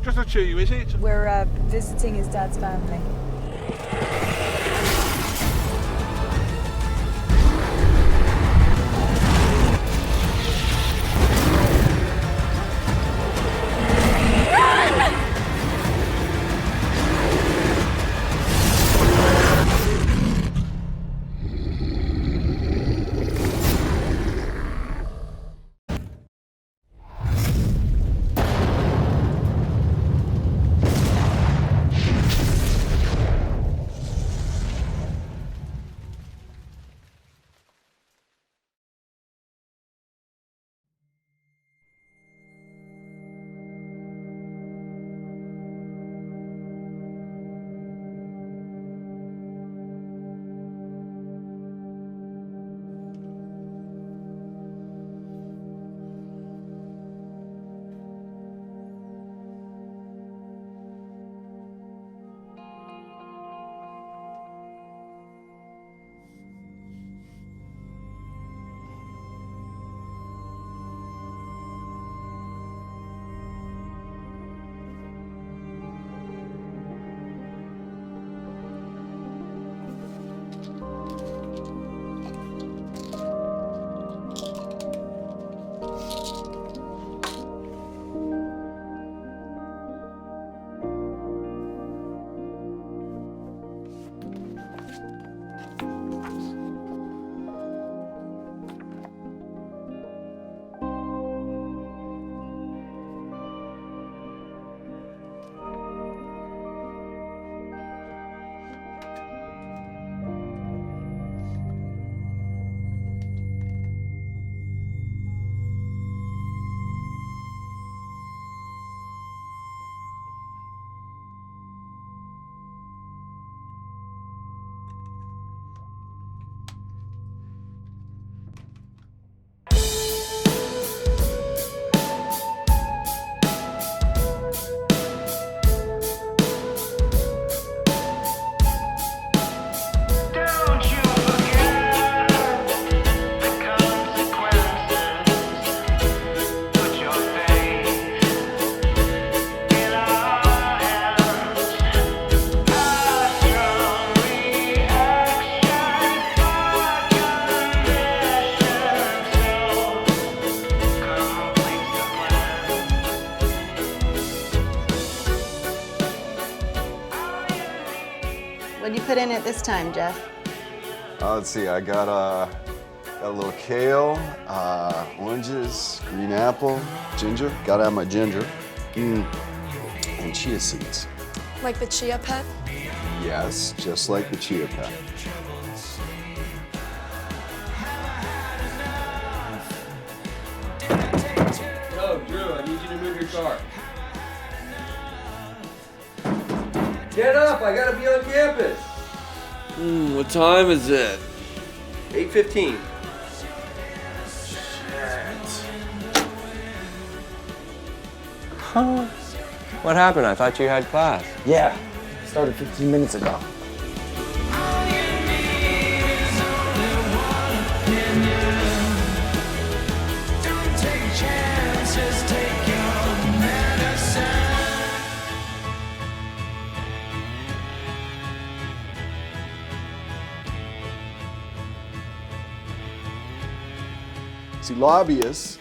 Just not sure you, is it? We're visiting his dad's family. What'd you put in it this time, Jeff? Let's see, I got a little kale, oranges, green apple, ginger. Gotta have my ginger. And chia seeds. Like the chia pet? Yes, just like the chia pet. Yo, Drew, I need you to move your car. Get up, I gotta be on campus. What time is it? 8:15. Huh? What happened? I thought you had class. Yeah, started 15 minutes ago. See, lobbyists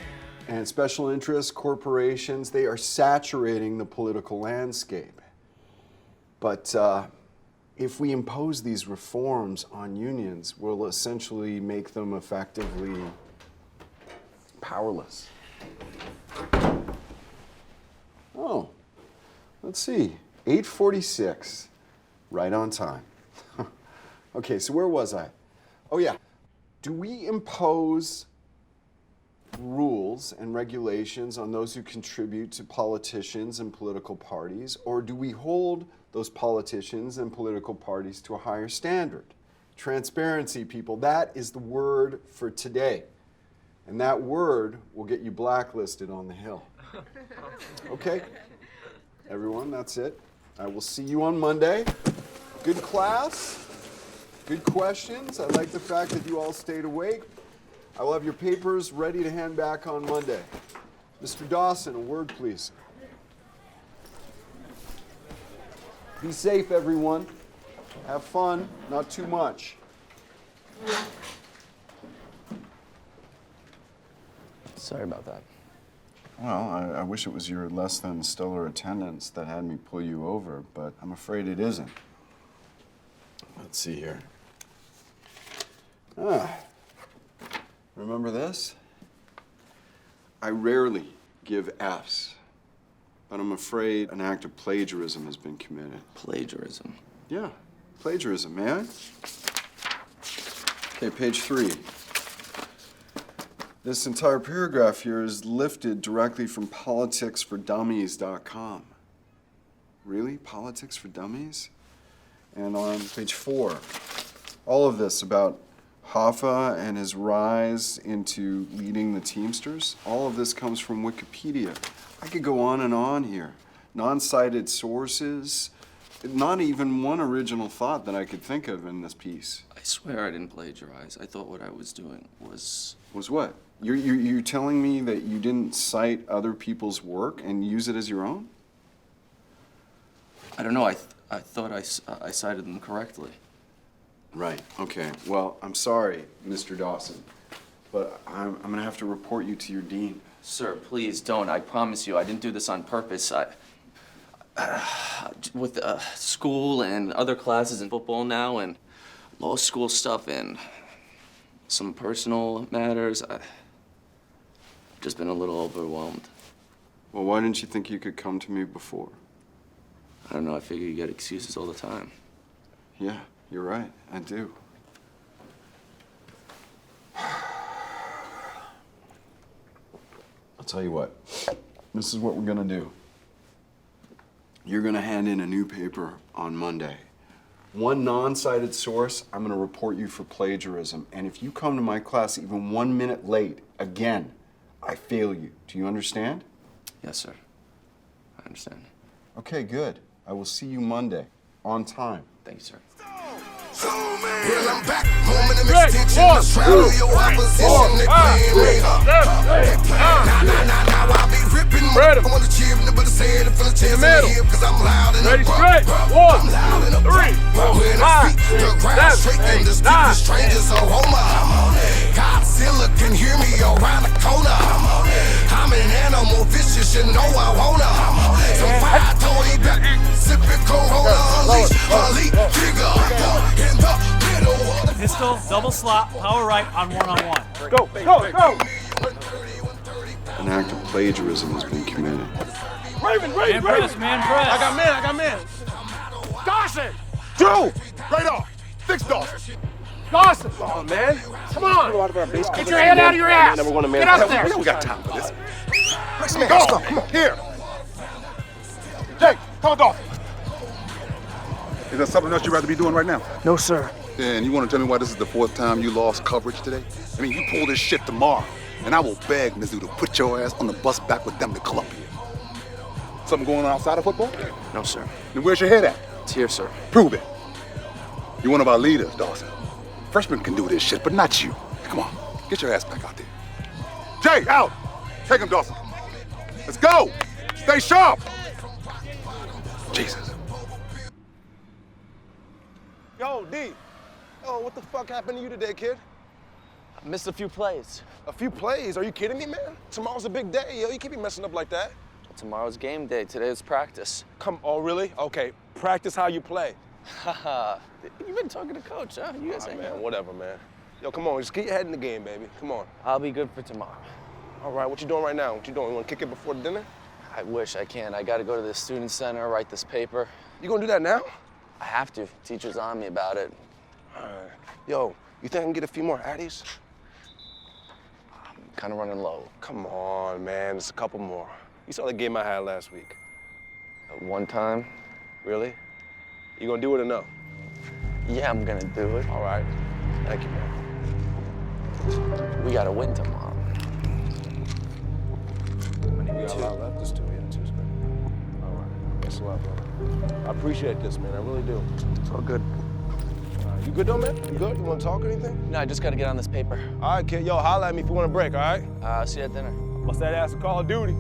and special interest corporations, they are saturating the political landscape. But if we impose these reforms on unions, we'll essentially make them effectively powerless. Oh, let's see, 8:46, right on time. Okay, so where was I? Oh yeah, do we impose rules and regulations on those who contribute to politicians and political parties, or do we hold those politicians and political parties to a higher standard? Transparency, people, that is the word for today. And that word will get you blacklisted on the Hill. Okay, everyone, that's it. I will see you on Monday. Good class, good questions. I like the fact that you all stayed awake. I will have your papers ready to hand back on Monday. Mr. Dawson, a word, please. Be safe, everyone. Have fun, not too much. Sorry about that. Well, I wish it was your less than stellar attendance that had me pull you over, but I'm afraid it isn't. Let's see here. Remember this? I rarely give Fs, but I'm afraid an act of plagiarism has been committed. Plagiarism. Yeah, plagiarism, may I? Okay, page 3. This entire paragraph here is lifted directly from politicsfordummies.com. Really? Politics for Dummies? And on page 4, all of this about Hoffa and his rise into leading the Teamsters, all of this comes from Wikipedia. I could go on and on here. Non-cited sources, not even one original thought that I could think of in this piece. I swear I didn't plagiarize. I thought what I was doing was... Was what? You're telling me that you didn't cite other people's work and use it as your own? I don't know. I thought I cited them correctly. Right, okay. Well, I'm sorry, Mr. Dawson, but I'm gonna have to report you to your dean. Sir, please don't. I promise you, I didn't do this on purpose. With school and other classes in football now and law school stuff and some personal matters, I've just been a little overwhelmed. Well, why didn't you think you could come to me before? I don't know. I figure you get excuses all the time. Yeah, you're right. I do. I'll tell you what. This is what we're gonna do. You're gonna hand in a new paper on Monday. One non-cited source, I'm gonna report you for plagiarism. And if you come to my class even 1 minute late, again, I fail you. Do you understand? Yes, sir. I understand. Okay, good. I will see you Monday, on time. Thank you, sir. Well, I'm back, home in the extension. I'm straddle your opposition. They playing me up. Now I'll be ripping. I want to cheer, but to say it, I feel a chance in the hip, cause I'm loud and I'm straight. I'm loud and I'm when I speak, the ground shaking, the speaker strangers are Roma. Godzilla can hear me around the corner. I'm an animal, vicious, you know I wanna. So fire, Tony back, sipping Corona, unleash, elite trigger. In the middle of the Pistol, double slot, power right on one-on-one. Go, go, go! An act of plagiarism has been committed. Raven! Man press, man press. I got man! Dawson! Drew! Right off! Fix Dawson! Dawson! Come on, man! Come on! Get your hand out of your ass! Get up there! We got time for this. Go! Come on, here! Jake, call Dawson! Is there something else you'd rather be doing right now? No, sir. Then you want to tell me why this is the 4th time you lost coverage today? I mean, you pull this shit tomorrow, and I will beg Mizzou to put your ass on the bus back with them to Columbia. Something going on outside of football? No, sir. Then where's your head at? It's here, sir. Prove it. You're one of our leaders, Dawson. Freshmen can do this shit, but not you. Come on, get your ass back out there. Jay, out! Take him, Dawson. Let's go! Stay sharp! Jesus. Yo, D. Oh, what the fuck happened to you today, kid? I missed a few plays. A few plays? Are you kidding me, man? Tomorrow's a big day, yo. You can't be messing up like that. Tomorrow's game day. Today is practice. Oh, really? Okay. Practice how you play. Haha. You've been talking to Coach, huh? You guys hang Man, out. whatever, man. Yo, come on. Just get your head in the game, baby. Come on. I'll be good for tomorrow. All right, what you doing right now? What you doing? You want to kick it before dinner? I wish I can. I got to go to the student center, write this paper. You gonna do that now? I have to. Teacher's on me about it. All right. Yo, you think I can get a few more Addies? I'm kind of running low. Come on, man. Just a couple more. You saw the game I had last week. One time? Really? You gonna do it or no? Yeah, I'm gonna do it. All right. Thank you, man. We gotta win tomorrow. We got a lot left. This too, yeah, Tuesday. All right. Thanks a lot, bro. I appreciate this, man. I really do. It's all good. You good though, man? You good? You want to talk or anything? No, I just gotta get on this paper. All right, kid. Yo, holla at me if you want a break, all right? I'll see you at dinner. Bust that ass in Call of Duty.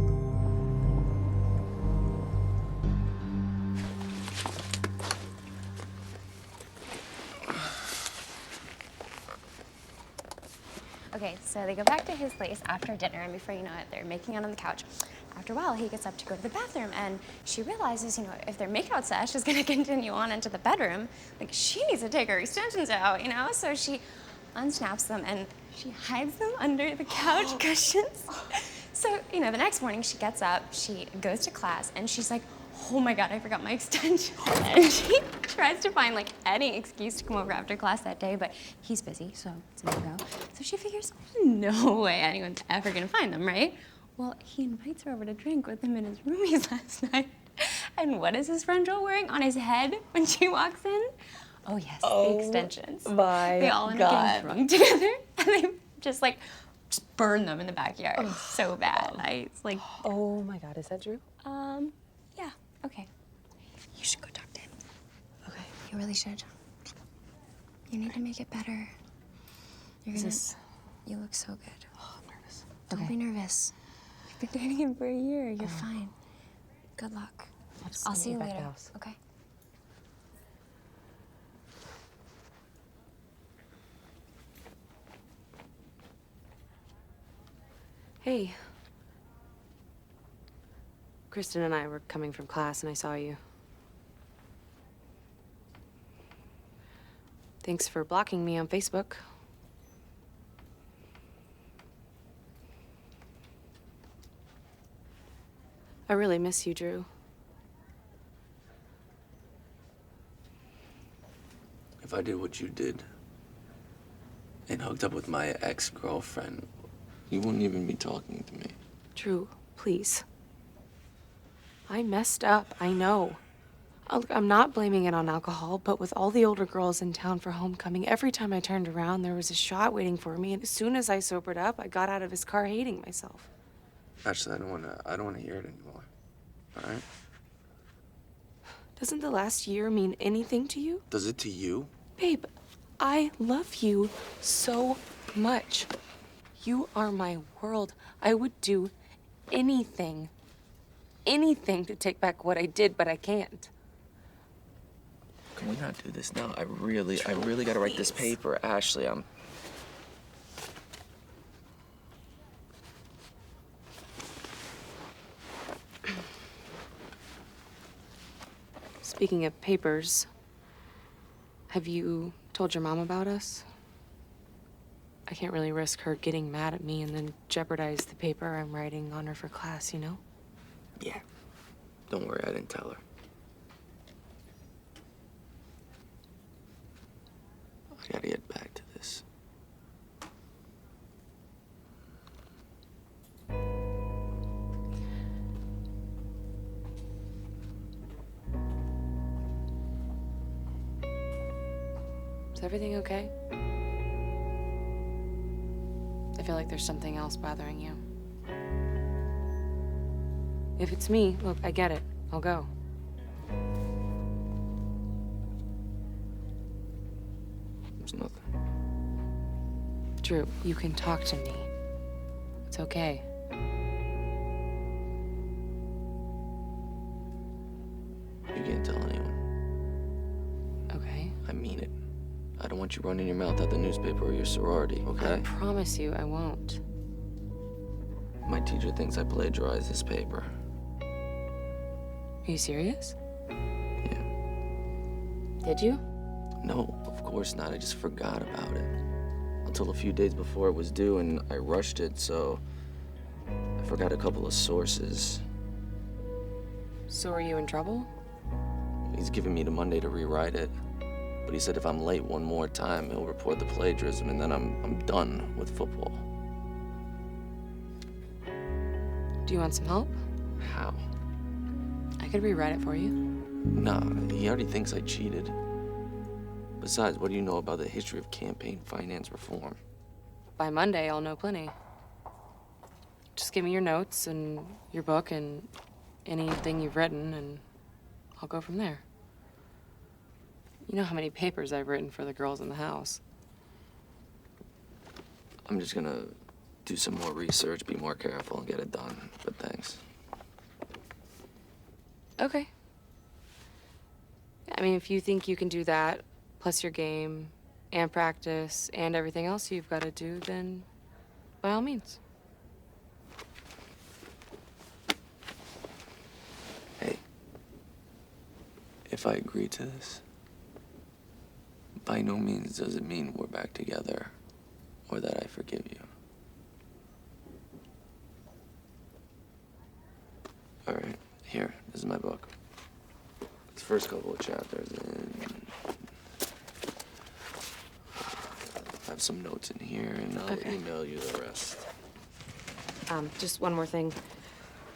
Okay, so they go back to his place after dinner, and before you know it, they're making out on the couch. After a while, he gets up to go to the bathroom, and she realizes, if their makeout sesh is gonna continue on into the bedroom, like, she needs to take her extensions out, So she unsnaps them, and she hides them under the couch cushions. So, the next morning, she gets up, she goes to class, and she's like, oh my God, I forgot my extensions. And she tries to find any excuse to come over after class that day, but he's busy, so it's a no-go. So she figures, no way anyone's ever gonna find them, right? Well, he invites her over to drink with him and his roomies last night. And what is his friend Joel wearing on his head when she walks in? Oh yes, the extensions. My they all end up getting drunk together, and they just burn them in the backyard. It's so bad. It's like, oh my God, is that true? yeah, okay. You should go talk to him. Okay. You really should. You need to make it better. You look so good. Oh, I'm nervous. Don't be nervous. You've been dating him for a year. You're fine. Good luck. I'll see you later. Okay. Hey. Kristen and I were coming from class and I saw you. Thanks for blocking me on Facebook. I really miss you, Drew. If I did what you did and hooked up with my ex-girlfriend, you wouldn't even be talking to me. Drew, please. I messed up, I know. I'm not blaming it on alcohol, but with all the older girls in town for homecoming, every time I turned around, there was a shot waiting for me, and as soon as I sobered up, I got out of his car hating myself. Actually, I don't wanna hear it anymore. All right? Doesn't the last year mean anything to you? Does it to you? Babe, I love you so much. You are my world. I would do anything to take back what I did, but I can't. Can we not do this now? I really gotta write this paper. Ashley, Speaking of papers, have you told your mom about us? I can't really risk her getting mad at me and then jeopardize the paper I'm writing on her for class, Yeah. Don't worry, I didn't tell her. I gotta get back to this. Is everything okay? I feel like there's something else bothering you. If it's me, look, I get it. I'll go. There's nothing. Drew, you can talk to me. It's okay. You can't tell anyone. Okay. I mean it. I don't want you running your mouth at the newspaper or your sorority, okay? I promise you I won't. My teacher thinks I plagiarized this paper. Are you serious? Yeah. Did you? No, of course not. I just forgot about it. Until a few days before it was due, and I rushed it, so I forgot a couple of sources. So are you in trouble? He's giving me the Monday to rewrite it. But he said if I'm late one more time, he'll report the plagiarism, and then I'm done with football. Do you want some help? How? I could rewrite it for you. Nah, he already thinks I cheated. Besides, what do you know about the history of campaign finance reform? By Monday, I'll know plenty. Just give me your notes and your book and anything you've written, and I'll go from there. You know how many papers I've written for the girls in the house. I'm just gonna do some more research, be more careful, and get it done. But thanks. Okay. I mean, if you think you can do that, plus your game, and practice, and everything else you've got to do, then by all means. Hey, if I agree to this, by no means does it mean we're back together or that I forgive you. All right, here, this is my book. It's the first couple of chapters, and I have some notes in here, and I'll email you the rest. Just one more thing.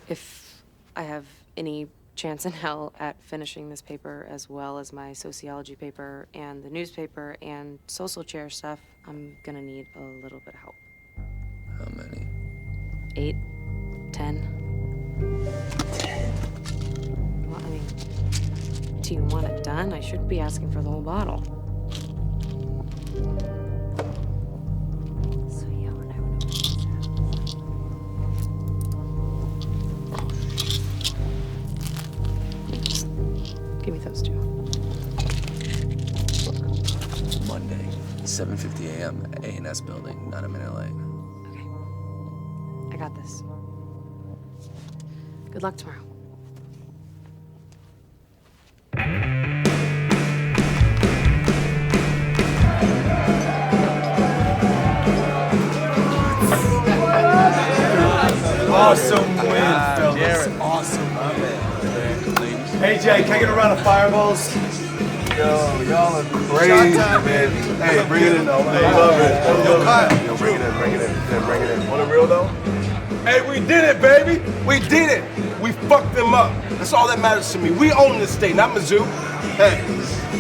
If I have any chance in hell at finishing this paper as well as my sociology paper and the newspaper and social chair stuff, I'm gonna need a little bit of help. How many? 8, 10. 10? Well, I mean, do you want it done? I should be asking for the whole bottle. So yeah, we're never gonna figure this out. Give me those two. Monday, 7:50 a.m. A&S building, not a minute late. Okay. I got this. Good luck tomorrow. Awesome win, fellas. Awesome win. Hey, Jay, can I get a round of fireballs? Yo, y'all are crazy, man. Hey, bring it in, though. I love it. Yo, Kyle. Yo, bring it in, bring it in. Yeah, bring it in. On the real, though? Hey, we did it, baby. We did it. We fucked them up. That's all that matters to me. We own this state, not Mizzou. Hey,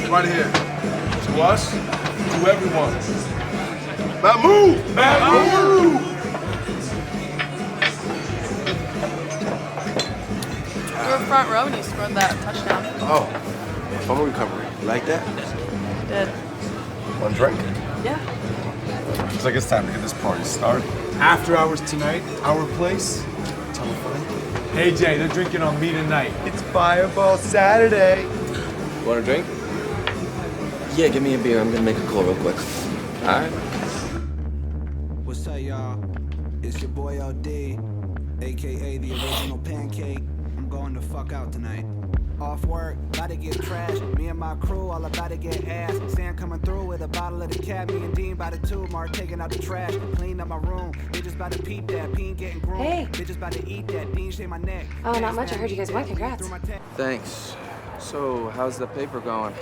right here. To us, to everyone. Mahmoud! Mahmoud! You were front row when you scored that touchdown. Oh, fumble recovery. You like that? Did. One drink? Yeah. Looks like it's time to get this party started. After hours tonight, our place. Tell a friend. Hey, Jay, they're drinking on me tonight. It's Fireball Saturday. You want a drink? Yeah, give me a beer. I'm gonna make a call real quick. All right. What's up, y'all? It's your boy LD, aka the original pancake. I'm going to fuck out tonight. Off work, about to get trashed. Me and my crew all about to get ass. Sam coming through with a bottle of the cat. Me and Dean by the tube. Mark taking out the trash. Clean up my room. They just about to peep that. Peen getting groomed. Hey. They just about to eat that. Dean shave my neck. Oh, not much. I heard you guys won. Congrats. Thanks. So, how's the paper going?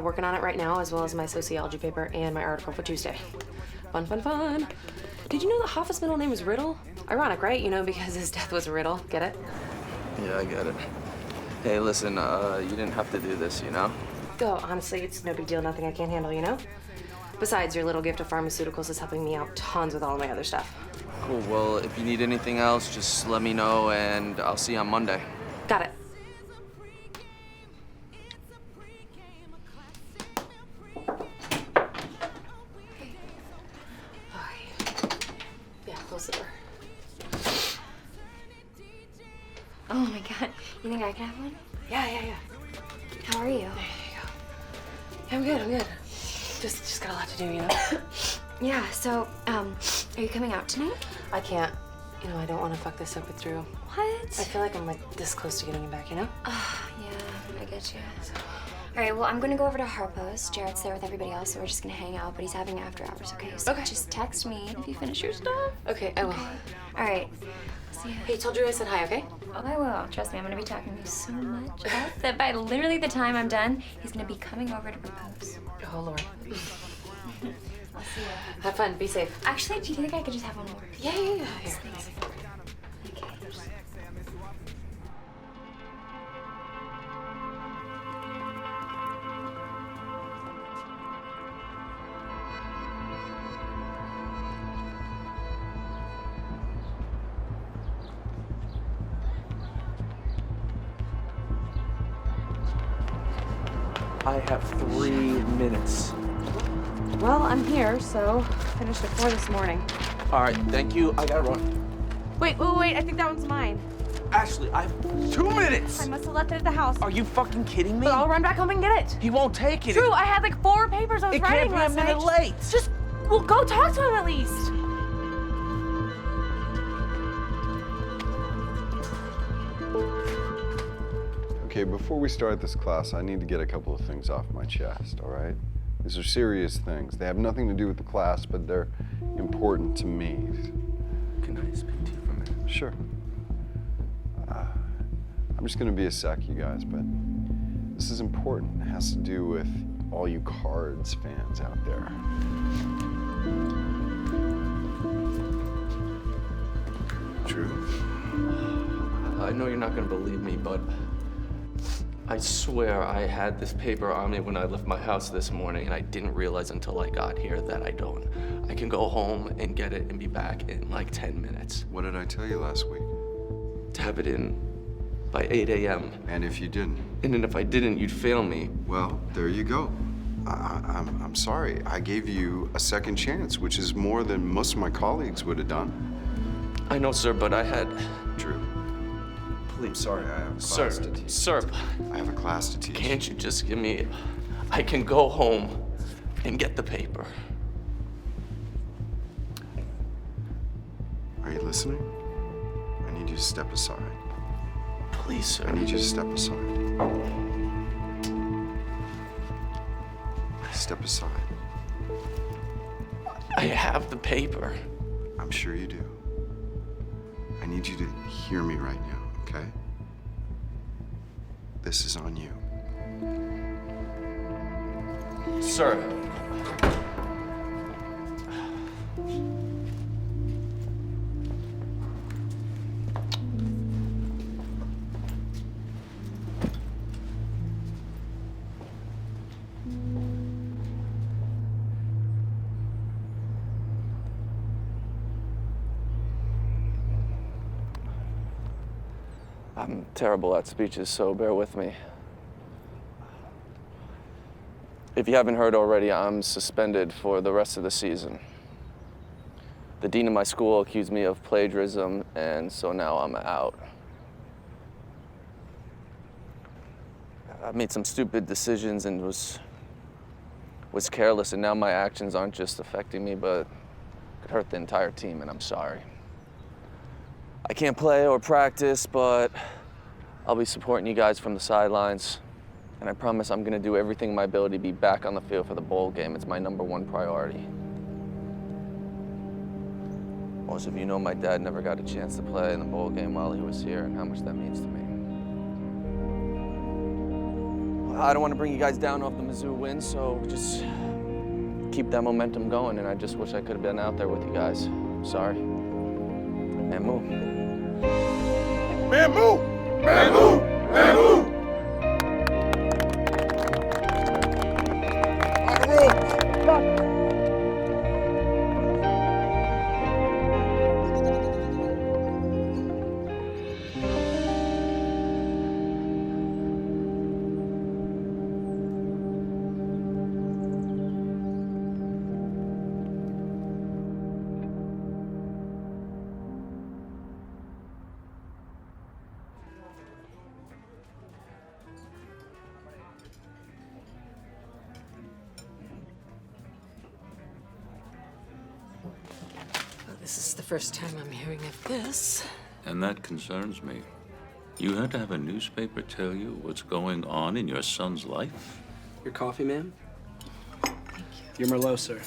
Working on it right now, as well as my sociology paper and my article for Tuesday. Fun, fun, fun. Did you know that Hoffa's middle name was Riddle? Ironic, right? You know, because his death was a riddle. Get it? Yeah, I get it. Hey, listen, you didn't have to do this, you know? Oh, honestly, it's no big deal. Nothing I can't handle, you know? Besides, your little gift of pharmaceuticals is helping me out tons with all of my other stuff. Cool, well, if you need anything else, just let me know, and I'll see you on Monday. Got it. Yeah, close the door. Oh my god. You think I can have one? Yeah. How are you? There you go. I'm good. Just got a lot to do, you know? Yeah, so, are you coming out tonight? I can't. You know, I don't want to fuck this up with Drew. What? I feel like I'm like this close to getting him back, you know? Yeah, I get you. All right, well, I'm gonna go over to Harpo's. Jared's there with everybody else, so we're just gonna hang out, but he's having after hours, okay? So just text me if you finish your stuff. Okay, I will. All right. See ya. Hey, tell Drew I said hi, okay? Oh, I will. Trust me, I'm gonna be talking to you so much that by literally the time I'm done, he's gonna be coming over to propose. Oh, Lord. I'll see ya. Have fun. Be safe. Actually, do you think I could just have one more? Yeah. Here. Thanks. I have 3 minutes. Well, I'm here, so finished at 4 this morning. All right, thank you. I gotta run. Wait. I think that one's mine. Ashley, I have 2 minutes. I must have left it at the house. Are you fucking kidding me? But I'll run back home and get it. He won't take it. Drew, I had like 4 papers I was It writing can't be a last night. minute late. Just, well, go talk to him at least. Okay, before we start this class, I need to get a couple of things off my chest, all right? These are serious things. They have nothing to do with the class, but they're important to me. Can I speak to you for a minute? Sure. I'm just gonna be a sec, you guys, but this is important. It has to do with all you Cards fans out there. True. I know you're not gonna believe me, but I swear I had this paper on me when I left my house this morning, and I didn't realize until I got here that I don't. I can go home and get it and be back in like 10 minutes. What did I tell you last week? To have it in by 8 a.m. And if you didn't? And then if I didn't, you'd fail me. Well, there you go. I'm sorry. I gave you a second chance, which is more than most of my colleagues would have done. I know, sir, but I had... Drew. Please. I'm sorry, I have a class to teach. Sir. I have a class to teach. Can't you just give me... I can go home and get the paper. Are you listening? I need you to step aside. Please, sir. I need you to step aside. Step aside. I have the paper. I'm sure you do. I need you to hear me right now, okay? This is on you. Sir. I'm terrible at speeches, so bear with me. If you haven't heard already, I'm suspended for the rest of the season. The dean of my school accused me of plagiarism, and so now I'm out. I made some stupid decisions and was careless, and now my actions aren't just affecting me, but could hurt the entire team, and I'm sorry. I can't play or practice, but I'll be supporting you guys from the sidelines. And I promise I'm gonna do everything in my ability to be back on the field for the bowl game. It's my #1 priority. Most of you know my dad never got a chance to play in the bowl game while he was here and how much that means to me. I don't want to bring you guys down off the Mizzou win, so just keep that momentum going, and I just wish I could have been out there with you guys. Sorry. And move. Man, move! Man, move! Man, move! Locker room! This is the first time I'm hearing of this. And that concerns me. You had to have a newspaper tell you what's going on in your son's life? Your coffee, ma'am? Thank you. Your Merlot, sir.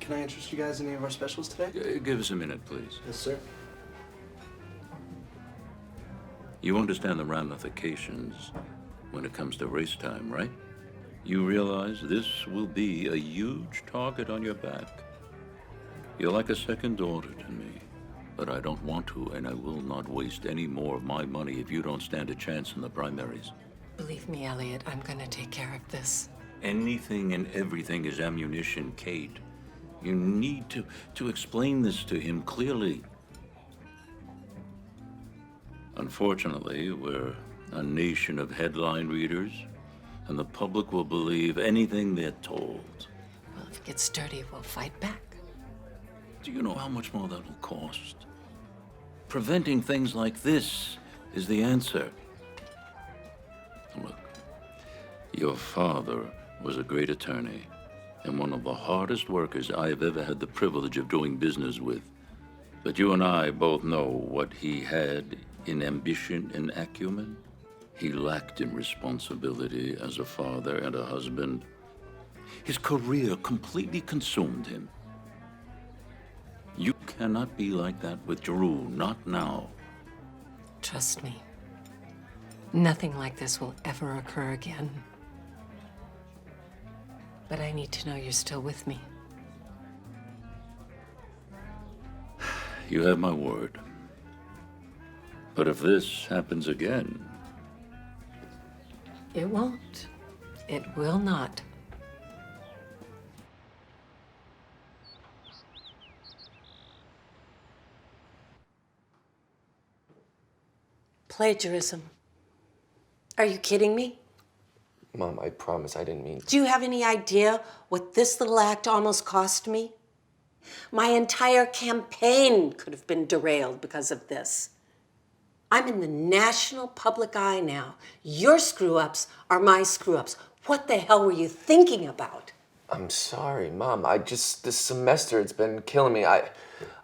Can I interest you guys in any of our specials today? Give us a minute, please. Yes, sir. You understand the ramifications when it comes to race time, right? You realize this will be a huge target on your back. You're like a second daughter to me, but I don't want to, and I will not waste any more of my money if you don't stand a chance in the primaries. Believe me, Elliot, I'm gonna take care of this. Anything and everything is ammunition, Kate. You need to explain this to him clearly. Unfortunately, we're a nation of headline readers, and the public will believe anything they're told. Well, if it gets dirty, we'll fight back. Do you know how much more that will cost? Preventing things like this is the answer. Look, your father was a great attorney and one of the hardest workers I've ever had the privilege of doing business with. But you and I both know what he had in ambition and acumen. He lacked in responsibility as a father and a husband. His career completely consumed him. You cannot be like that with Drew, not now. Trust me. Nothing like this will ever occur again. But I need to know you're still with me. You have my word. But if this happens again... It won't. It will not. Plagiarism. Are you kidding me? Mom, I promise I didn't mean... Do you have any idea what this little act almost cost me? My entire campaign could have been derailed because of this. I'm in the national public eye now. Your screw-ups are my screw-ups. What the hell were you thinking about? I'm sorry, Mom. This semester, it's been killing me. I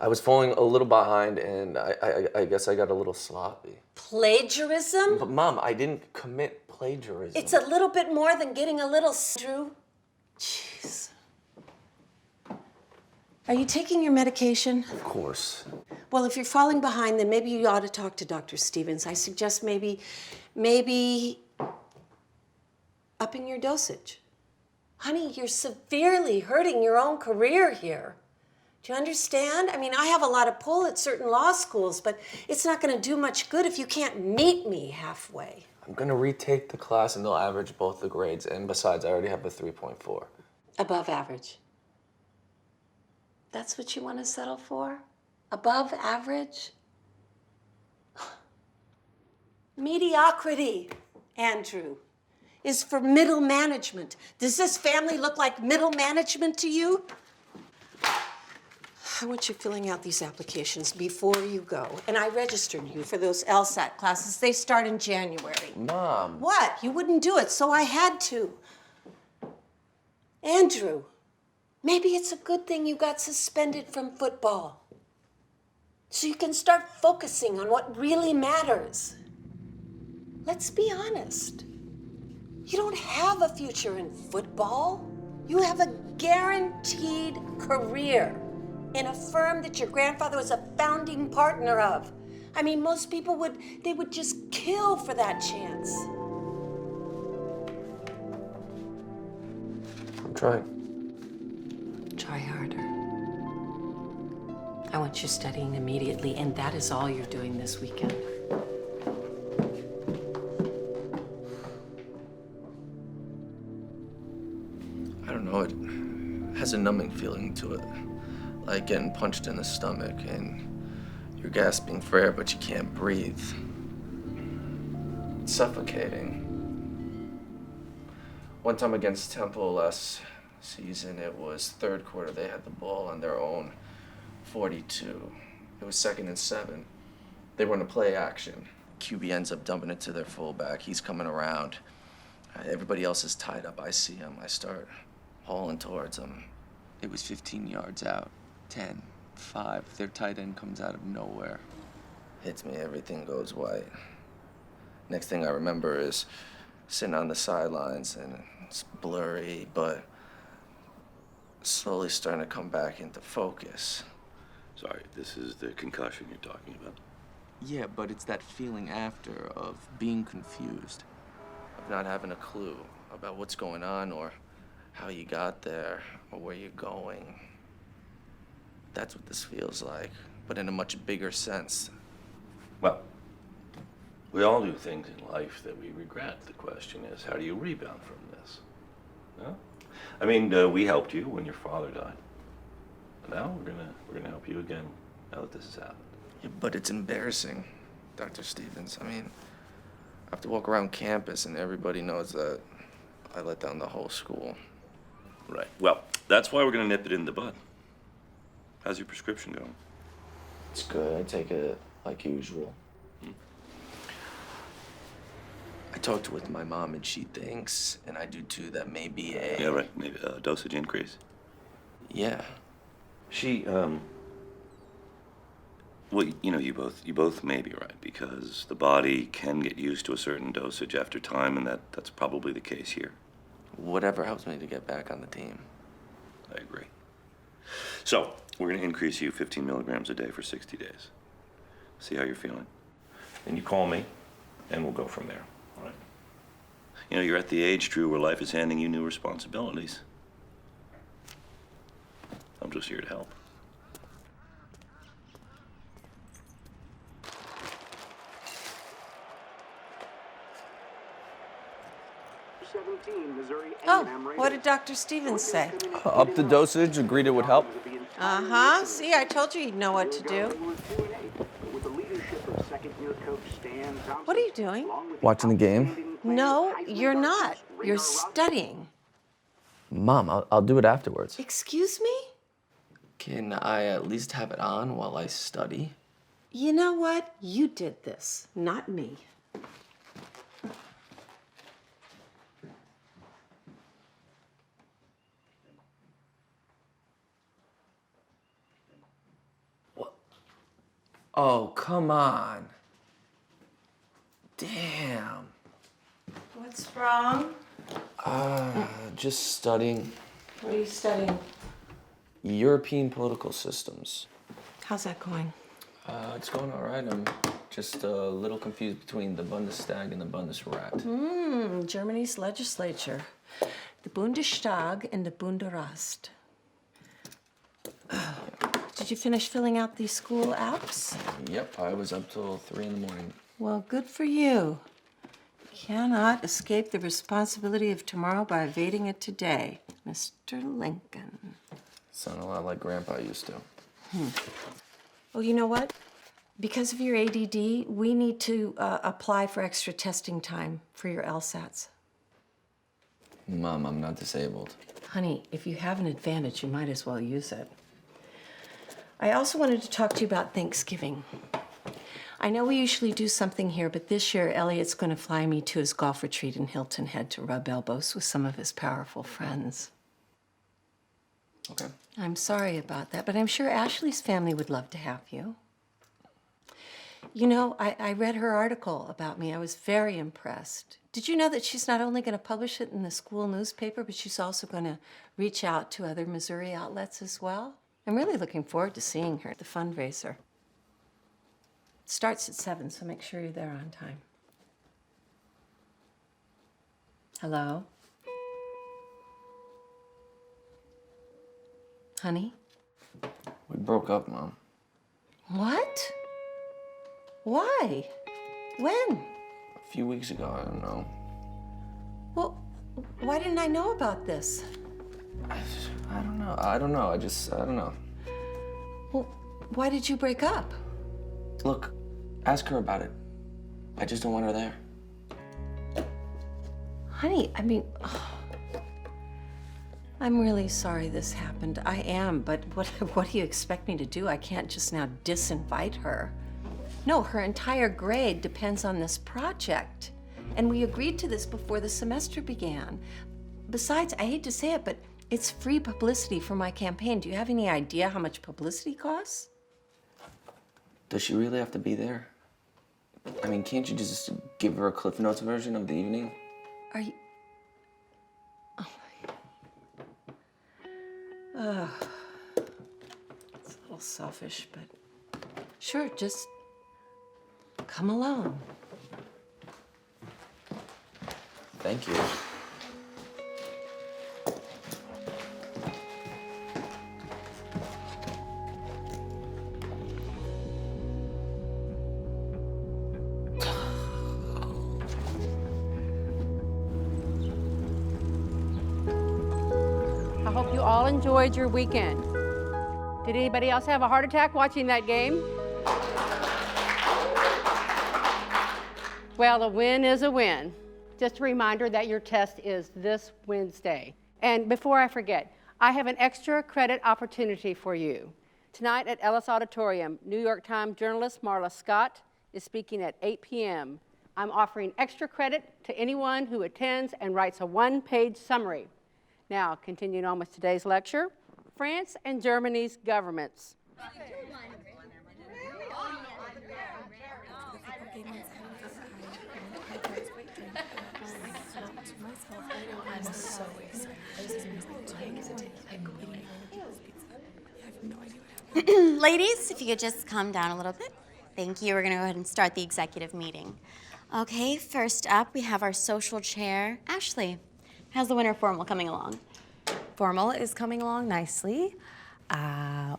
was falling a little behind, and I guess I got a little sloppy. Plagiarism? But, Mom, I didn't commit plagiarism. It's a little bit more than getting a little... Drew? Jeez. Are you taking your medication? Of course. Well, if you're falling behind, then maybe you ought to talk to Dr. Stevens. I suggest maybe upping your dosage. Honey, you're severely hurting your own career here. Do you understand? I mean, I have a lot of pull at certain law schools, but it's not going to do much good if you can't meet me halfway. I'm going to retake the class, and they'll average both the grades. And besides, I already have a 3.4. Above average. That's what you want to settle for? Above average? Mediocrity, Andrew, is for middle management. Does this family look like middle management to you? I want you filling out these applications before you go. And I registered you for those LSAT classes. They start in January. Mom. What? You wouldn't do it, so I had to. Andrew, maybe it's a good thing you got suspended from football. So you can start focusing on what really matters. Let's be honest. You don't have a future in football. You have a guaranteed career in a firm that your grandfather was a founding partner of. I mean, most people would just kill for that chance. I'm trying. Try harder. I want you studying immediately, and that is all you're doing this weekend. I don't know, it has a numbing feeling to it. Like getting punched in the stomach and you're gasping for air, but you can't breathe. It's suffocating. One time against Temple last season, it was third quarter. They had the ball on their own 42. It was 2nd and 7. They were in a play action. QB ends up dumping it to their fullback. He's coming around. Everybody else is tied up. I see him. I start hauling towards him. It was 15 yards out. 10, 5. Their tight end comes out of nowhere. Hits me. Everything goes white. Next thing I remember is sitting on the sidelines, and it's blurry, but slowly starting to come back into focus. Sorry, this is the concussion you're talking about. Yeah, but it's that feeling after of being confused, of not having a clue about what's going on or how you got there or where you're going. That's what this feels like, but in a much bigger sense. Well, we all do things in life that we regret. The question is, how do you rebound from this? No? I mean, we helped you when your father died. Now we're gonna help you again now that this has happened. Yeah, but it's embarrassing, Dr. Stevens. I mean, I have to walk around campus and everybody knows that I let down the whole school. Right. Well, that's why we're gonna nip it in the bud. How's your prescription going? It's good. I take it like usual. I talked with my mom and she thinks, and I do too, that maybe a... Yeah, right. Maybe a dosage increase. Yeah. She, Well, you both may be right, because the body can get used to a certain dosage after time, and that's probably the case here. Whatever helps me to get back on the team. I agree. So, we're going to increase you 15 milligrams a day for 60 days. See how you're feeling. Then you call me, and we'll go from there, all right? You're at the age, Drew, where life is handing you new responsibilities. I'm just here to help. Oh, what did Dr. Stevens say? Up the dosage, agreed it would help. Uh-huh. See, I told you he'd know what to do. What are you doing? Watching the game. No, you're not. You're studying. Mom, I'll do it afterwards. Excuse me? Can I at least have it on while I study? You know what? You did this, not me. Oh, come on. Damn. What's wrong? Just studying What are you studying? European political systems. How's that going? It's going all right. I'm just a little confused between the Bundestag and the Bundesrat. Germany's legislature. The Bundestag and the Bundesrat. Did you finish filling out these school apps? Yep, I was up till 3 in the morning. Well, good for you. Cannot escape the responsibility of tomorrow by evading it today. Mr. Lincoln. Sound a lot like Grandpa used to. Well, you know what? Because of your ADD, we need to apply for extra testing time for your LSATs. Mom, I'm not disabled. Honey, if you have an advantage, you might as well use it. I also wanted to talk to you about Thanksgiving. I know we usually do something here, but this year, Elliot's going to fly me to his golf retreat in Hilton Head to rub elbows with some of his powerful friends. Okay. I'm sorry about that, but I'm sure Ashley's family would love to have you. You know, I read her article about me. I was very impressed. Did you know that she's not only going to publish it in the school newspaper, but she's also going to reach out to other Missouri outlets as well? I'm really looking forward to seeing her at the fundraiser. It starts at 7, so make sure you're there on time. Hello? Honey? We broke up, Mom. What? Why? When? A few weeks ago, I don't know. Well, why didn't I know about this? I don't know. I don't know. Well, why did you break up? Look, ask her about it. I just don't want her there. Honey, I mean, I'm really sorry this happened. I am, but what do you expect me to do? I can't just now disinvite her. No, her entire grade depends on this project. And we agreed to this before the semester began. Besides, I hate to say it, but it's free publicity for my campaign. Do you have any idea how much publicity costs? Does she really have to be there? I mean, can't you just give her a Cliff Notes version of the evening? Are you... Oh. It's a little selfish, but... Sure, just... come alone. Thank you. I hope you all enjoyed your weekend. Did anybody else have a heart attack watching that game? Well, a win is a win. Just a reminder that your test is this Wednesday. And before I forget, I have an extra credit opportunity for you. Tonight at Ellis Auditorium, New York Times journalist Marla Scott is speaking at 8 p.m. I'm offering extra credit to anyone who attends and writes a one-page summary. Now, continuing on with today's lecture, France and Germany's governments. I'm so excited. Ladies, if you could just calm down a little bit. Thank you. We're going to go ahead and start the executive meeting. Okay, first up, we have our social chair, Ashley. How's the winter formal coming along? Formal is coming along nicely.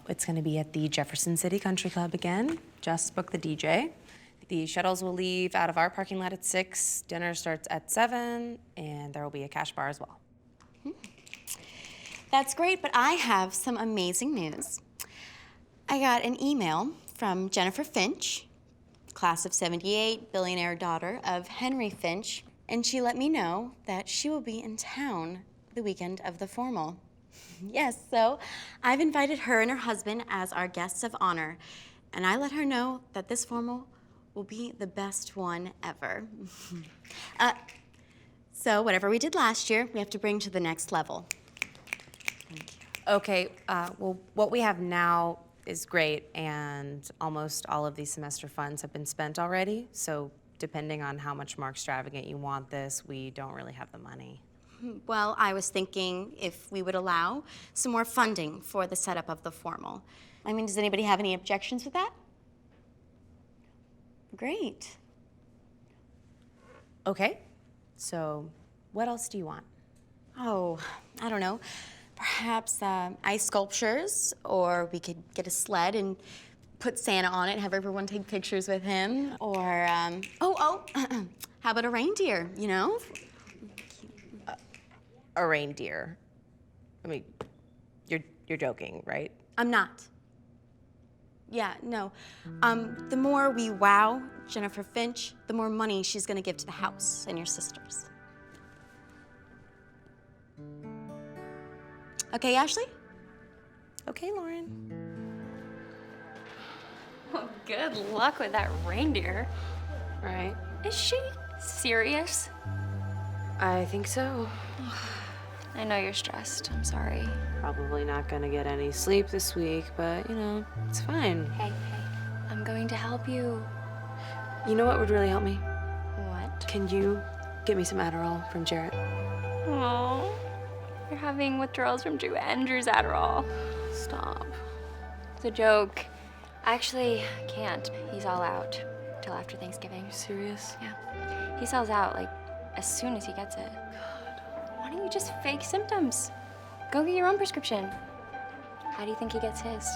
It's going to be at the Jefferson City Country Club again. Just booked the DJ. The shuttles will leave out of our parking lot at 6. Dinner starts at 7, and there will be a cash bar as well. That's great, but I have some amazing news. I got an email from Jennifer Finch, class of '78, billionaire daughter of Henry Finch, and she let me know that she will be in town the weekend of the formal. Yes, so I've invited her and her husband as our guests of honor, and I let her know that this formal will be the best one ever. So whatever we did last year, we have to bring to the next level. Okay, well, what we have now is great, and almost all of these semester funds have been spent already, so depending on how much more extravagant you want this, we don't really have the money. Well, I was thinking if we would allow some more funding for the setup of the formal. I mean, does anybody have any objections with that? Great. Okay, so what else do you want? Oh, I don't know. Perhaps ice sculptures, or we could get a sled and put Santa on it, have everyone take pictures with him. Or, how about a reindeer, you know? A reindeer. I mean, you're joking, right? I'm not. Yeah, no. The more we wow Jennifer Finch, the more money she's gonna give to the house and your sisters. Okay, Ashley? Okay, Lauren. Well, good luck with that reindeer. Right. Is she serious? I think so. I know you're stressed. I'm sorry. Probably not gonna get any sleep this week, but you know, it's fine. Hey, I'm going to help you. You know what would really help me? What? Can you get me some Adderall from Jarrett? Oh, you're having withdrawals from Drew and Drew's Adderall. Stop. It's a joke. Actually, I can't. He's all out till after Thanksgiving. You serious? Yeah. He sells out, like, as soon as he gets it. Why don't you just fake symptoms? Go get your own prescription. How do you think he gets his?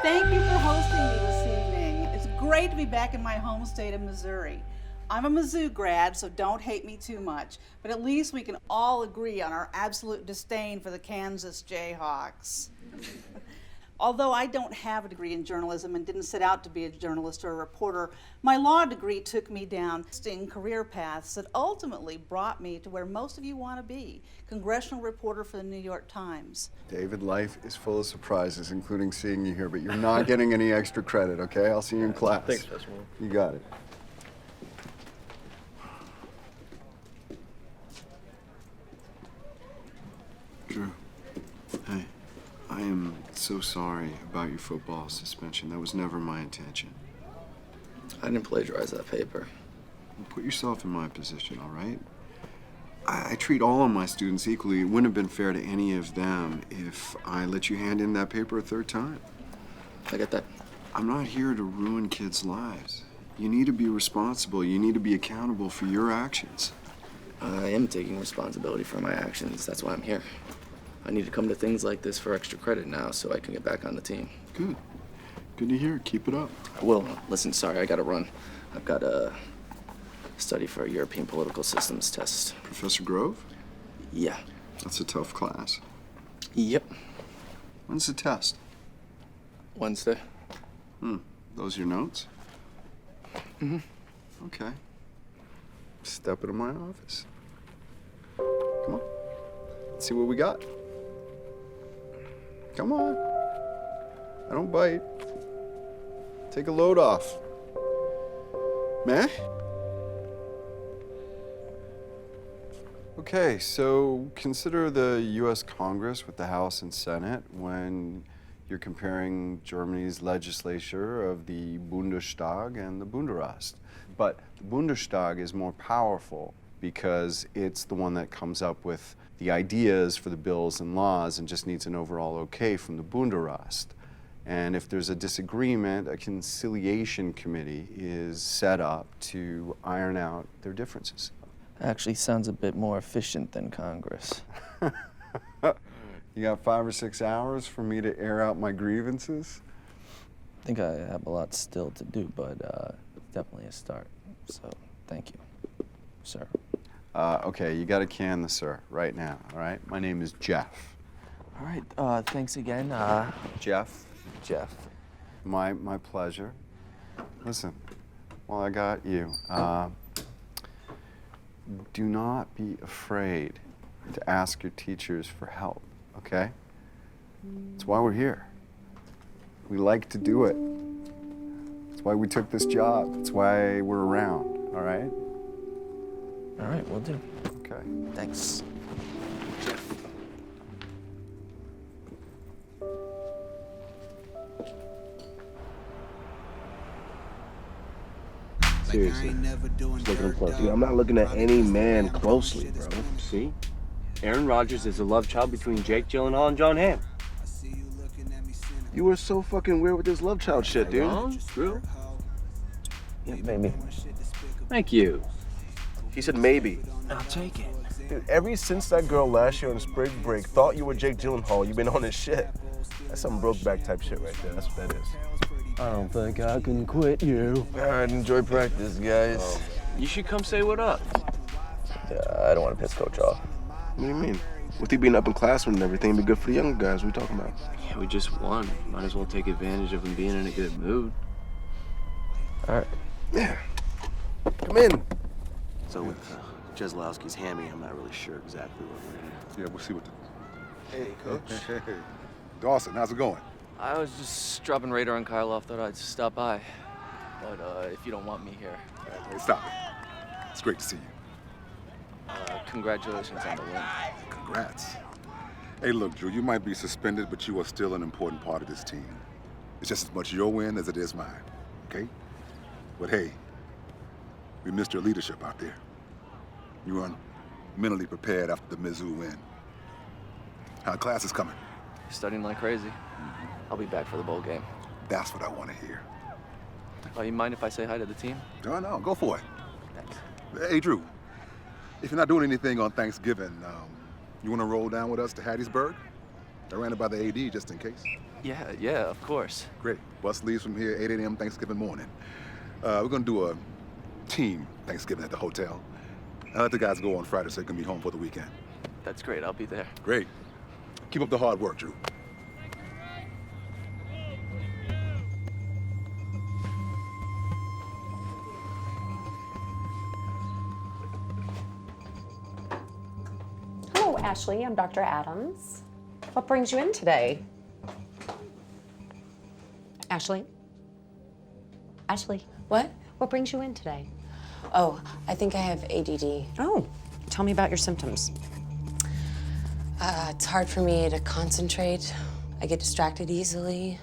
Thank you for hosting me this evening. It's great to be back in my home state of Missouri. I'm a Mizzou grad, so don't hate me too much, but at least we can all agree on our absolute disdain for the Kansas Jayhawks. Although I don't have a degree in journalism and didn't set out to be a journalist or a reporter, my law degree took me down interesting career paths that ultimately brought me to where most of you want to be, congressional reporter for the New York Times. David, life is full of surprises, including seeing you here, but you're not getting any extra credit, okay? I'll see you in class. Thanks, Pastor. You got it. Drew, hey, I am so sorry about your football suspension. That was never my intention. I didn't plagiarize that paper. Put yourself in my position, all right? I treat all of my students equally. It wouldn't have been fair to any of them if I let you hand in that paper a third time. I get that. I'm not here to ruin kids' lives. You need to be responsible. You need to be accountable for your actions. I am taking responsibility for my actions. That's why I'm here. I need to come to things like this for extra credit now so I can get back on the team. Good. Good to hear. Keep it up. I will. Listen, sorry, I gotta run. I've got a study for a European political systems test. Professor Grove? Yeah. That's a tough class. Yep. When's the test? Wednesday. Those your notes? Mm-hmm. Okay. Step into my office. Come on. Let's see what we got. Come on. I don't bite. Take a load off. Meh? Okay, so consider the U.S. Congress with the House and Senate when You're comparing Germany's legislature of the Bundestag and the Bundesrat. But the Bundestag is more powerful because it's the one that comes up with the ideas for the bills and laws and just needs an overall okay from the Bundesrat. And if there's a disagreement, a conciliation committee is set up to iron out their differences. Actually sounds a bit more efficient than Congress. You got 5 or 6 hours for me to air out my grievances? I think I have a lot still to do, but it's definitely a start. So, thank you, sir. Okay, you got to can the sir right now, all right? My name is Jeff. All right, thanks again. Jeff? Jeff. My pleasure. Listen, while I got you, do not be afraid to ask your teachers for help, okay? That's why we're here. We like to do it. That's why we took this job. That's why we're around, all right? All right, we'll do. Okay. Thanks. Seriously. Just look at him close. Dude, I'm not looking at any man closely, bro. See? Aaron Rodgers is a love child between Jake Gyllenhaal and John Hamm. You were so fucking weird with this love child shit, dude. Wrong? True? Yeah, maybe. Thank you. He said maybe. I'll take it. Dude, ever since that girl last year on spring break thought you were Jake Gyllenhaal, you've been on his shit. That's some Brokeback type shit right there. That's what that is. I don't think I can quit you. All right, enjoy practice, guys. Oh. You should come say what up. Yeah, I don't want to piss Coach off. What do you mean? With you being up in classroom and everything, it'd be good for the younger guys. What are you talking about? Yeah, we just won. Might as well take advantage of him being in a good mood. All right. Yeah. Come in. So with Jeselowski's hammy, I'm not really sure exactly what we're gonna do. Yeah, we'll see what the... Hey, Coach. Hey. Dawson, how's it going? I was just dropping radar on Karloff. Thought I'd stop by. But if you don't want me here. Hey, stop it. It's great to see you. Congratulations on the win. Congrats. Hey, look, Drew, you might be suspended, but you are still an important part of this team. It's just as much your win as it is mine, okay? But hey, we missed your leadership out there. You weren't mentally prepared after the Mizzou win. How class is coming? Studying like crazy. I'll be back for the bowl game. That's what I want to hear. Oh, you mind if I say hi to the team? No, go for it. Thanks. Hey, Drew, if you're not doing anything on Thanksgiving, you want to roll down with us to Hattiesburg? I ran it by the AD just in case. Yeah, of course. Great. Bus leaves from here 8 a.m. Thanksgiving morning. We're going to do a team Thanksgiving at the hotel. I'll let the guys go on Friday so they can be home for the weekend. That's great. I'll be there. Great. Keep up the hard work, Drew. Hello, Ashley. I'm Dr. Adams. What brings you in today? Ashley? Ashley? What? What brings you in today? Oh, I think I have ADD. Oh, tell me about your symptoms. It's hard for me to concentrate. I get distracted easily.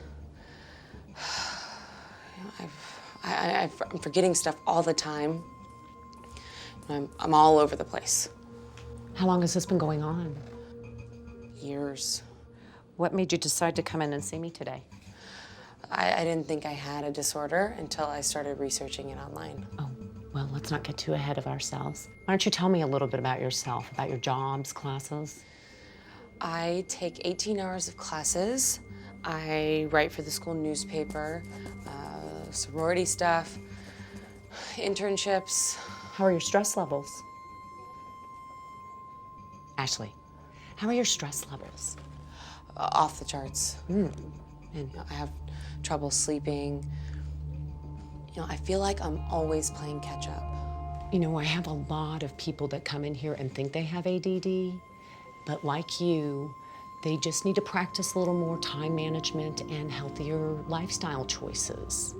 I'm forgetting stuff all the time. I'm all over the place. How long has this been going on? Years. What made you decide to come in and see me today? I didn't think I had a disorder until I started researching it online. Oh, well, let's not get too ahead of ourselves. Why don't you tell me a little bit about yourself, about your jobs, classes? I take 18 hours of classes. I write for the school newspaper, sorority stuff, internships. How are your stress levels? Ashley, how are your stress levels? Off the charts. And I have trouble sleeping. I feel like I'm always playing catch up. I have a lot of people that come in here and think they have ADD, but like you, they just need to practice a little more time management and healthier lifestyle choices.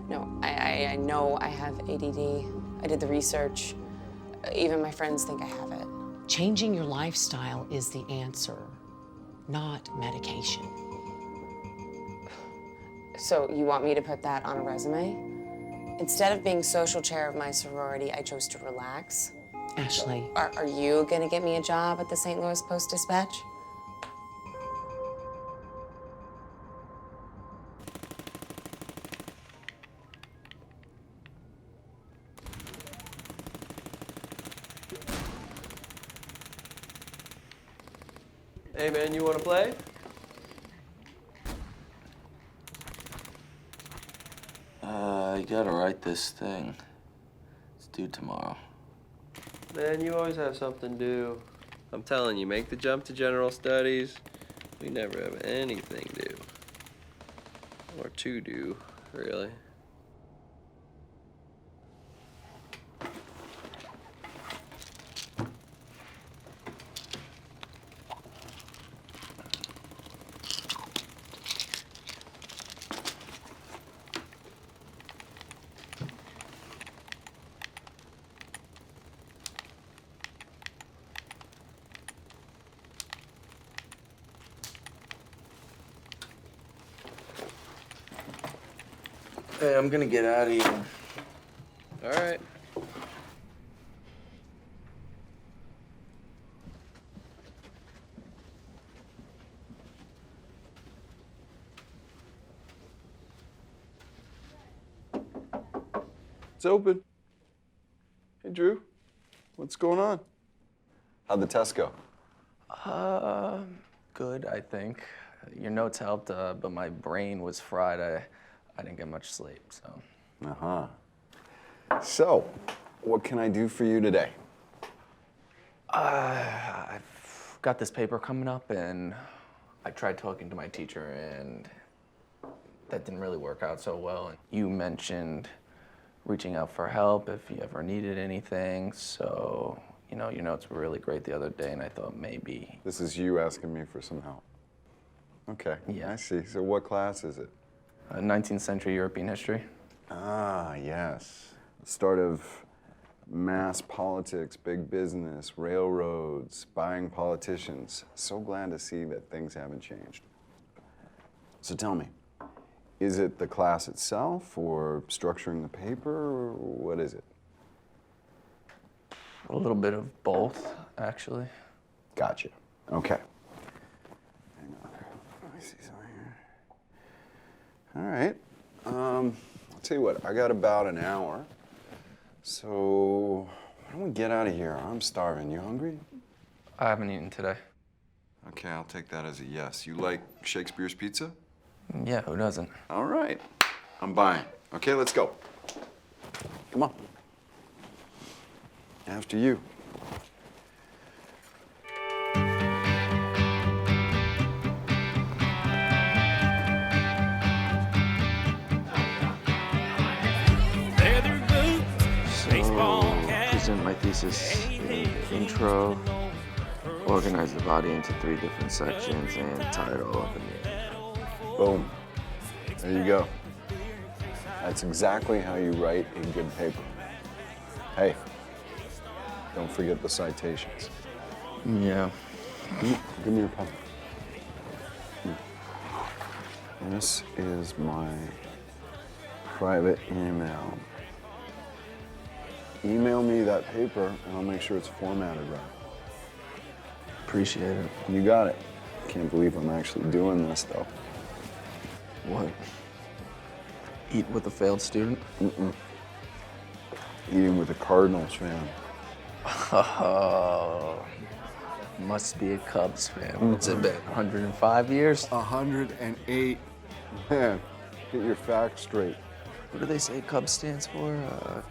No, I know I have ADD. I did the research. Even my friends think I have it. Changing your lifestyle is the answer, not medication. So you want me to put that on a resume? Instead of being social chair of my sorority, I chose to relax. Ashley. Are you gonna get me a job at the St. Louis Post-Dispatch? Hey man, you wanna play? You gotta write this thing. It's due tomorrow. Man, you always have something due. I'm telling you, make the jump to general studies. We never have anything due. Or to do, really. Hey, I'm gonna get out of here. All right. It's open. Hey, Drew. What's going on? How'd the test go? Good, I think. Your notes helped, but my brain was fried. I didn't get much sleep, so. Uh-huh. So, what can I do for you today? I've got this paper coming up, and I tried talking to my teacher, and that didn't really work out so well. You mentioned reaching out for help if you ever needed anything, so, you know, your notes were really great the other day, and I thought maybe. This is you asking me for some help. Okay, yeah. I see. So what class is it? 19th century European history. Ah, yes. The start of mass politics, big business, railroads, buying politicians. So glad to see that things haven't changed. So tell me, is it the class itself or structuring the paper or what is it? A little bit of both, actually. Gotcha. Okay. Hang on. Let me see something here. All right. I'll tell you what, I got about an hour. So why don't we get out of here? I'm starving. You hungry? I haven't eaten today. Okay, I'll take that as a yes. You like Shakespeare's pizza? Yeah, who doesn't? All right. I'm buying. Okay, let's go. Come on. After you. Present my thesis in intro, organize the body into 3 different sections, and tie it all up in the end. Boom. There you go. That's exactly how you write a good paper. Hey, don't forget the citations. Yeah. Give me your pen. This is my private email. Email me that paper and I'll make sure it's formatted right. Appreciate it. You got it. Can't believe I'm actually doing this though. What? Eat with a failed student? Mm-mm. Eating with a Cardinals fan. Oh, must be a Cubs fan. What's it been, 105 years? 108. Man, get your facts straight. What do they say Cubs stands for?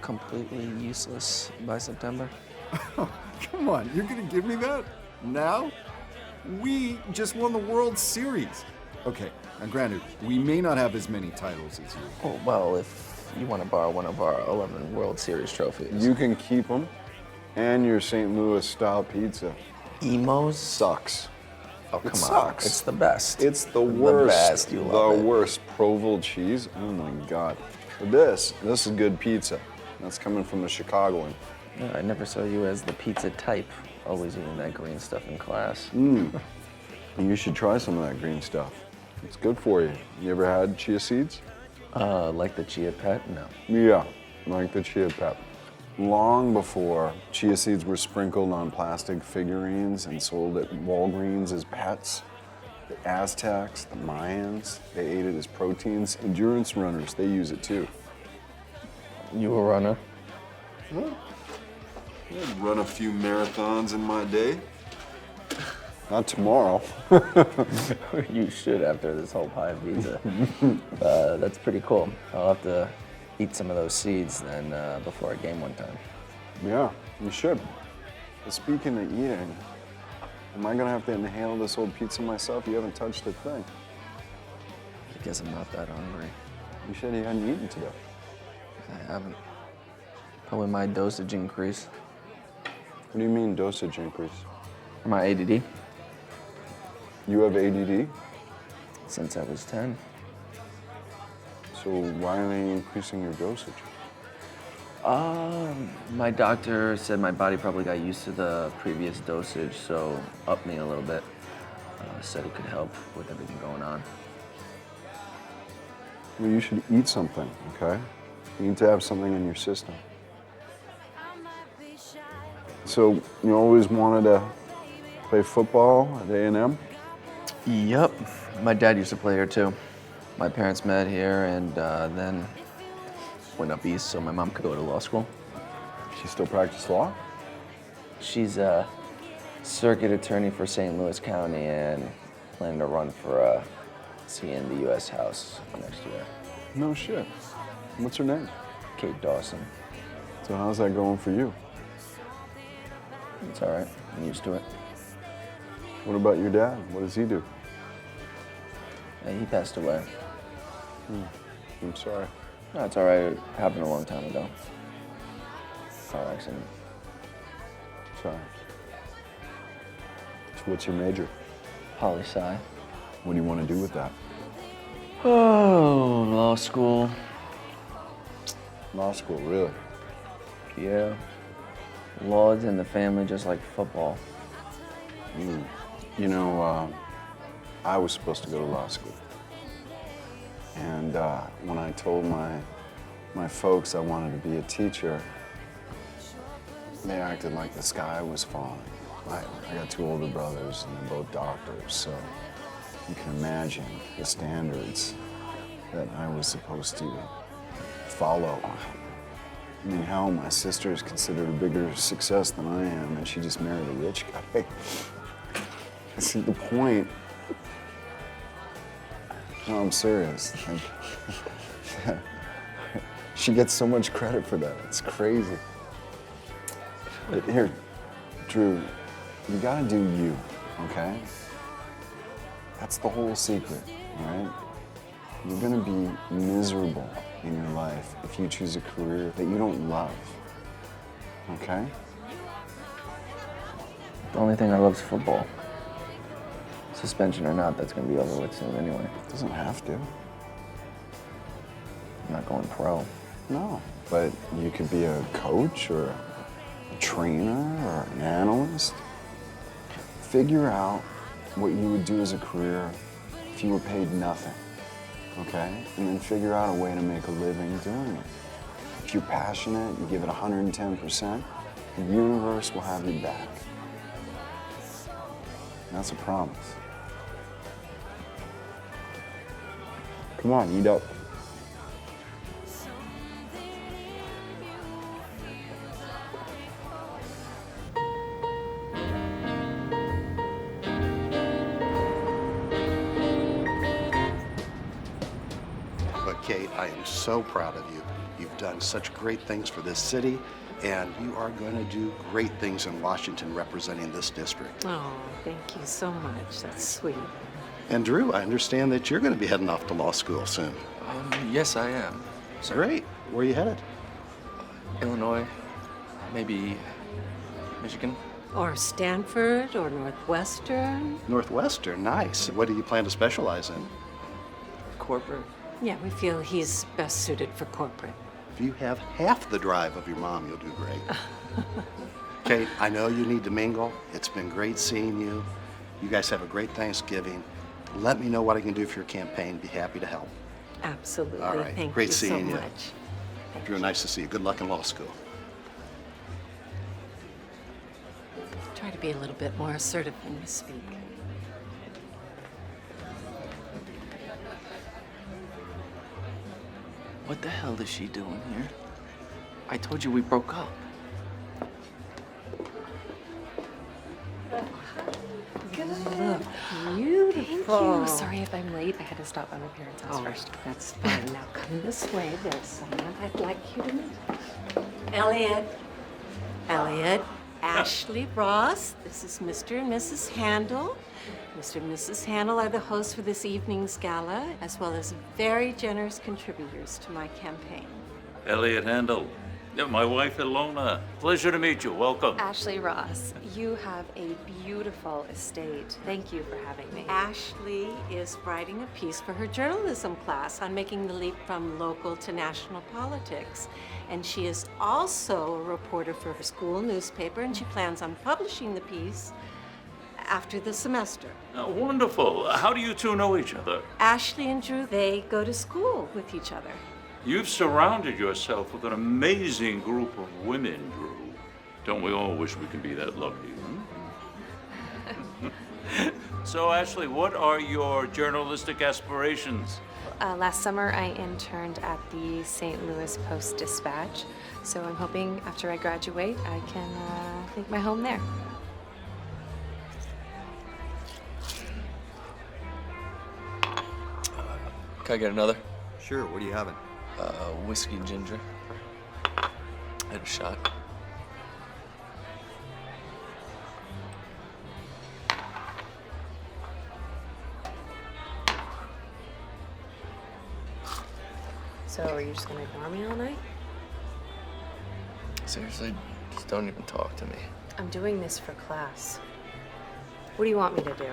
Completely useless by September? Come on, you're gonna give me that? Now? We just won the World Series. Okay, now granted, we may not have as many titles as you. Oh, well, if you want to borrow one of our 11 World Series trophies. You can keep them and your St. Louis style pizza. Emos? Sucks. Oh, come It on. sucks. It's the best. It's the worst. The best. You love it. worst. Provolone cheese. Oh my God. But this is good pizza. That's coming from a Chicagoan. Yeah, I never saw you as the pizza type, always eating that green stuff in class. You should try some of that green stuff. It's good for you. You ever had chia seeds? Like the chia pet? No. Yeah, like the chia pet. Long before chia seeds were sprinkled on plastic figurines and sold at Walgreens as pets, the Aztecs, the Mayans, they ate it as proteins. Endurance runners, they use it too. You a runner? Huh? I'd run a few marathons in my day. Not tomorrow. You should after this whole pie pizza. That's pretty cool. I'll have to eat some of those seeds then before I game one time. Yeah, you should. But speaking of eating, am I gonna have to inhale this old pizza myself? You haven't touched a thing. I guess I'm not that hungry. You said you hadn't eaten today. I haven't. Probably my dosage increase. What do you mean dosage increase? My ADD. You have ADD? Since I was 10. So why are they increasing your dosage? My doctor said my body probably got used to the previous dosage, so upped me a little bit. Said it could help with everything going on. Well, you should eat something, okay? You need to have something in your system. So you always wanted to play football at A&M? Yep. My dad used to play here too. My parents met here and then went up east so my mom could go to law school. She still practice law? She's a circuit attorney for St. Louis County and planning to run for a seat in the U.S. House next year. No shit. What's her name? Kate Dawson. So how's that going for you? It's all right. I'm used to it. What about your dad? What does he do? Yeah, he passed away. I'm sorry. No, it's all right. It happened a long time ago. Car accident. Sorry. So what's your major? Poli-sci. What do you want to do with that? Oh, law school. Law school, really? Yeah. Law's in the family just like football. You know, I was supposed to go to law school. And when I told my folks I wanted to be a teacher, they acted like the sky was falling. I got two older brothers and they're both doctors, so you can imagine the standards that I was supposed to follow. I mean, hell, my sister is considered a bigger success than I am, and she just married a rich guy. See, the point, no, I'm serious. Like, she gets so much credit for that. It's crazy. But here, Drew, you gotta do you, okay? That's the whole secret, right? You're gonna be miserable in your life if you choose a career that you don't love, okay? The only thing I love is football. Suspension or not, that's gonna be over with soon anyway. It doesn't have to. I'm not going pro. No, but you could be a coach or a trainer or an analyst. Figure out what you would do as a career if you were paid nothing, okay? And then figure out a way to make a living doing it. If you're passionate, you give it 110%, the universe will have your back. That's a promise. Come on, eat up. But Kate, I am so proud of you. You've done such great things for this city, and you are going to do great things in Washington representing this district. Oh, thank you so much. That's sweet. And Drew, I understand that you're going to be heading off to law school soon. Yes, I am. So great. Where are you headed? Illinois, maybe Michigan. Or Stanford or Northwestern. Northwestern, nice. What do you plan to specialize in? Corporate. Yeah, we feel he's best suited for corporate. If you have half the drive of your mom, you'll do great. Kate, I know you need to mingle. It's been great seeing you. You guys have a great Thanksgiving. Let me know what I can do for your campaign. Be happy to help. Absolutely. All right. Thank Great you so seeing you. much. Drew, nice to see you. Good luck in law school. Try to be a little bit more assertive when you speak. What the hell is she doing here? I told you we broke up. Look, beautiful. Thank you. Sorry if I'm late. I had to stop by my parents' house first. That's fine. Now come this way. There's someone I'd like you to meet. Elliot. Elliot. Ashley Ross. This is Mr. and Mrs. Handel. Mr. and Mrs. Handel are the hosts for this evening's gala, as well as very generous contributors to my campaign. Elliot Handel. Yeah, my wife, Ilona. Pleasure to meet you. Welcome. Ashley Ross, you have a beautiful estate. Thank you for having me. Ashley is writing a piece for her journalism class on making the leap from local to national politics. And she is also a reporter for her school newspaper, and she plans on publishing the piece after the semester. Wonderful. How do you two know each other? Ashley and Drew, they go to school with each other. You've surrounded yourself with an amazing group of women, Drew. Don't we all wish we could be that lucky? So, Ashley, what are your journalistic aspirations? Last summer, I interned at the St. Louis Post-Dispatch, so I'm hoping after I graduate, I can make my home there. Can I get another? Sure, what are you having? Whiskey and ginger. And a shot. So are you just gonna ignore me all night? Seriously, just don't even talk to me. I'm doing this for class. What do you want me to do?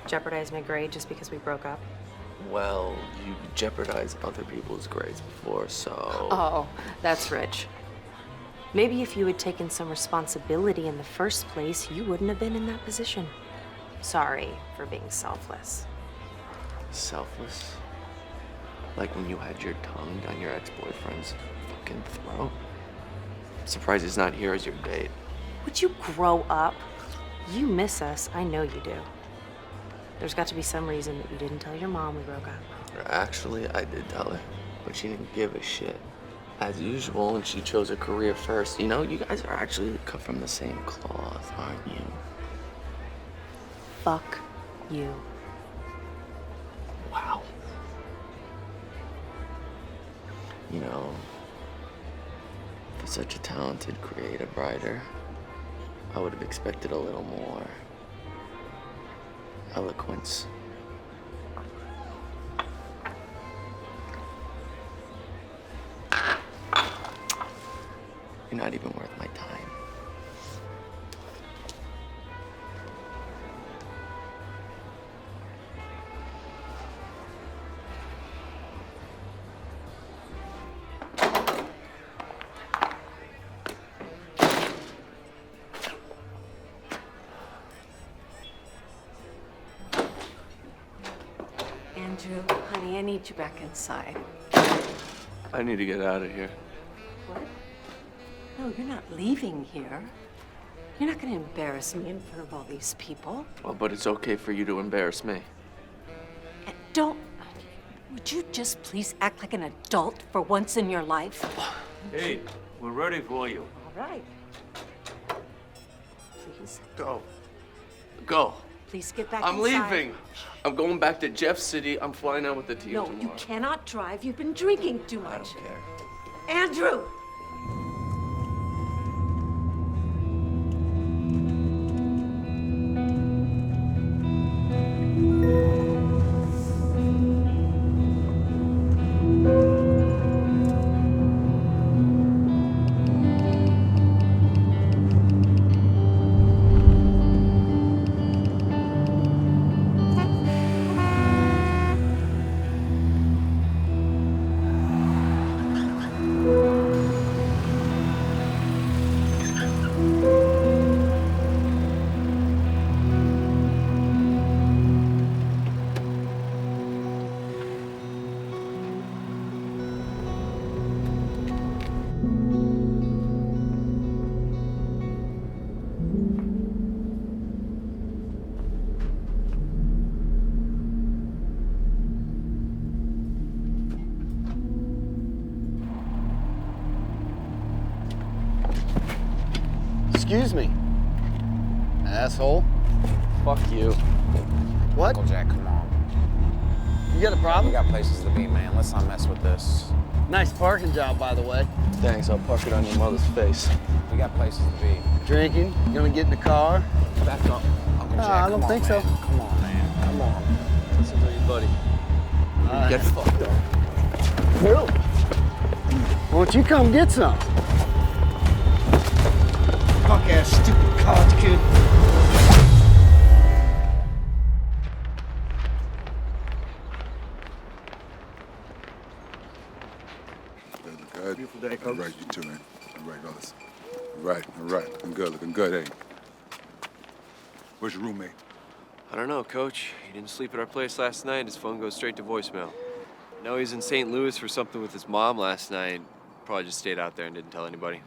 Jeopardize my grade just because we broke up? Well, you jeopardized other people's grades before, so... Oh, that's rich. Maybe if you had taken some responsibility in the first place, you wouldn't have been in that position. Sorry for being selfless. Selfless? Like when you had your tongue down your ex-boyfriend's fucking throat? I'm surprised he's not here as your date. Would you grow up? You miss us, I know you do. There's got to be some reason that you didn't tell your mom we broke up. Actually, I did tell her, but she didn't give a shit. As usual, and she chose a career first. You know, you guys are actually cut from the same cloth, aren't you? Fuck you. Wow. You know, for such a talented creative writer, I would have expected a little more eloquence. You're not even worth my time. Andrew, honey, I need you back inside. I need to get out of here. What? No, you're not leaving here. You're not going to embarrass me in front of all these people. Well, but it's okay for you to embarrass me. And don't... Would you just please act like an adult for once in your life? Hey, we're ready for you. All right. Please. Go. Go. Please get back I'm inside. leaving. I'm going back to Jeff City. I'm flying out with the team No, tomorrow. you cannot drive. You've been drinking too much. I don't care. Andrew! Excuse me. Asshole. Fuck you. What? Uncle Jack, come on. You got a problem? We got places to be, man. Let's not mess with this. Nice parking job, by the way. Thanks, I'll park it on your mother's face. We got places to be. Drinking? You gonna get in the car? Back up. Uncle Jack, I don't think so. Come on, man. Come on. Listen to your buddy. Get fucked up. Bill, won't you come get some? Punk-ass, stupid college kid. Good. Beautiful day, Coach. All right, you too, man. All right, fellas. All right. Looking good, hey. Where's your roommate? I don't know, Coach. He didn't sleep at our place last night. His phone goes straight to voicemail. I know he's in St. Louis for something with his mom last night. Probably just stayed out there and didn't tell anybody.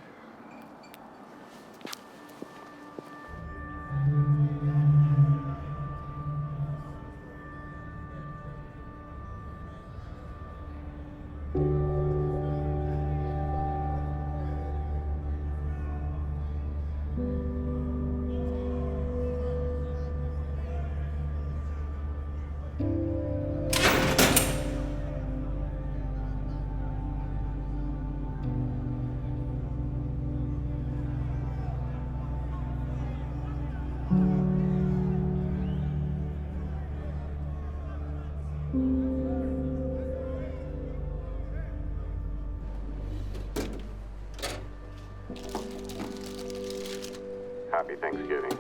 Happy Thanksgiving.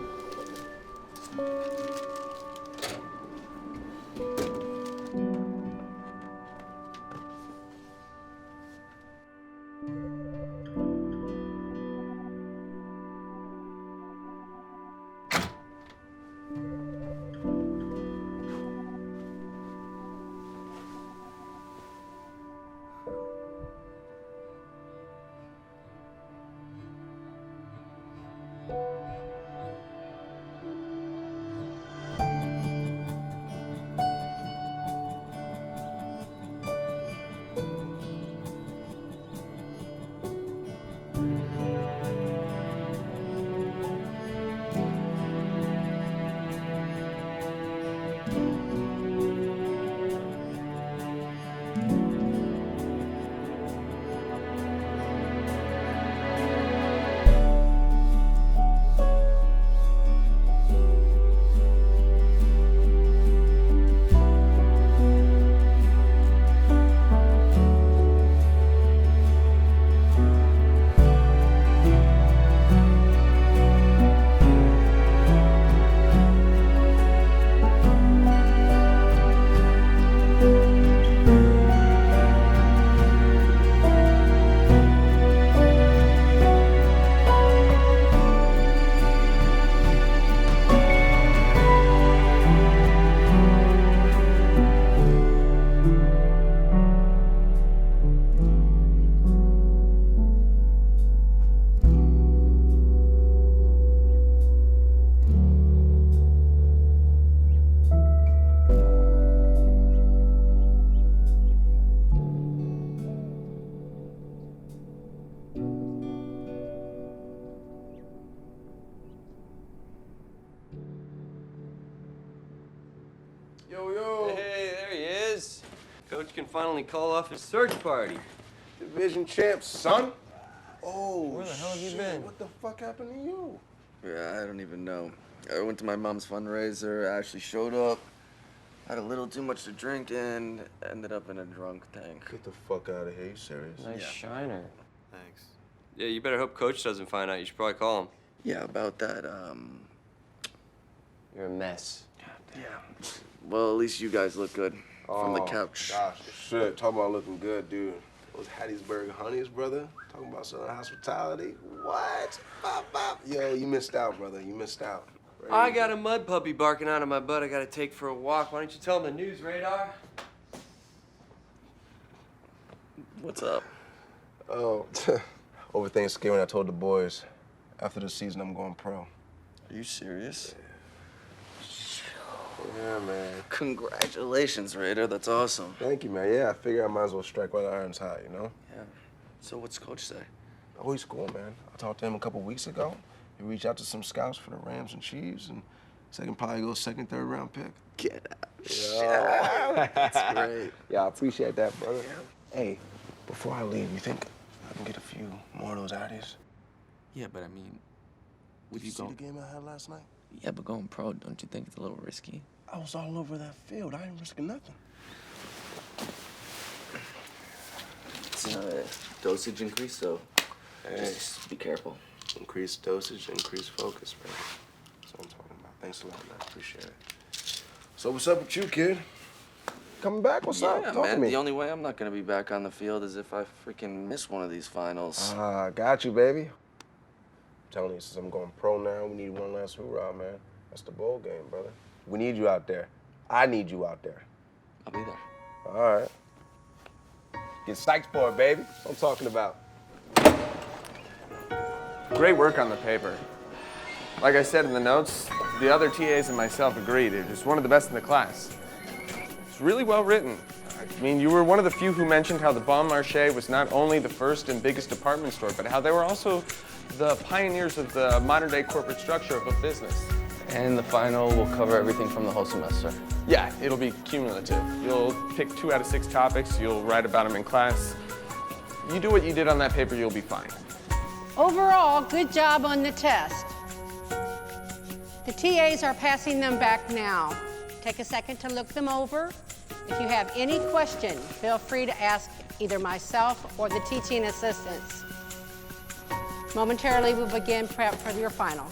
Hey, there he is. Coach can finally call off his search party. Division champ, son. Oh, Where the hell have you shit, been? What the fuck happened to you? Yeah, I don't even know. I went to my mom's fundraiser, Ashley showed up, had a little too much to drink, and ended up in a drunk tank. Get the fuck out of here. You serious? Nice shiner. Thanks. Yeah, you better hope Coach doesn't find out. You should probably call him. Yeah, about that, You're a mess. Yeah. Well, at least you guys look good from the Oh, couch. Gosh, shit. Talking about looking good, dude. Those Hattiesburg Honeys, brother. Talking about Southern hospitality. What? Bop, bop. Yo, you missed out, brother. You missed out. I got a mud puppy barking out of my butt I gotta take for a walk. Why don't you tell him the news, Radar? What's up? Oh, over Thanksgiving, I told the boys, after the season, I'm going pro. Are you serious? Yeah, man. Congratulations, Raider. That's awesome. Thank you, man. Yeah, I figure I might as well strike while the iron's hot, you know? Yeah. So what's Coach say? Oh, he's cool, man. I talked to him a couple weeks ago. You reach out to some scouts for the Rams and Chiefs, and so they can probably go second, third round pick. Get out. Yo, That's great. Yeah, I appreciate that, brother. Hey, before I leave, you think I can get a few more of those Addies? Yeah, but I mean, would Did you you see go? the game I had last night? Yeah, but going pro, don't you think it's a little risky? I was all over that field. I ain't risking nothing. It's a dosage increase, so Hey. just be careful. Increased dosage, increased focus, man. That's what I'm talking about. Thanks a lot, man. Appreciate it. So what's up with you, kid? Coming back? What's up? Yeah, Talk man. to me. The only way I'm not gonna be back on the field is if I freaking miss one of these finals. Got you, baby. I'm telling you, since I'm going pro now, we need one last hoorah, man. That's the bowl game, brother. We need you out there. I need you out there. I'll be there. All right. Get psyched for it, baby. That's what I'm talking about. Great work on the paper. Like I said in the notes, the other TAs and myself agreed. It was one of the best in the class. It's really well written. I mean, you were one of the few who mentioned how the Bon Marché was not only the first and biggest department store, but how they were also the pioneers of the modern-day corporate structure of a business. And the final will cover everything from the whole semester. Yeah, it'll be cumulative. You'll pick 2 out of 6 topics, you'll write about them in class. You do what you did on that paper, you'll be fine. Overall, good job on the test. The TAs are passing them back now. Take a second to look them over. If you have any question, feel free to ask either myself or the teaching assistants. Momentarily, we'll begin prep for your final.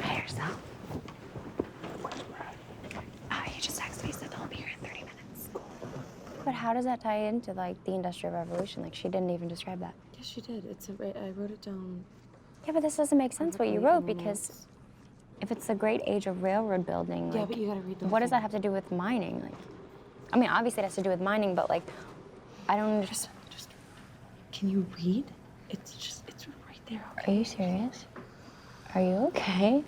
Hey, yourself. He just texted me, said they'll be here in 30 minutes. But how does that tie into, like, the Industrial Revolution? Like, she didn't even describe that. Yes, she did. I wrote it down. Yeah, but this doesn't make sense what you wrote, because if it's the great age of railroad building, Yeah, like, but you gotta read the what whole does that have to do with mining? Like, I mean, obviously it has to do with mining, but, like, I don't understand. Just can you read? It's right there. Are you serious? Are you okay?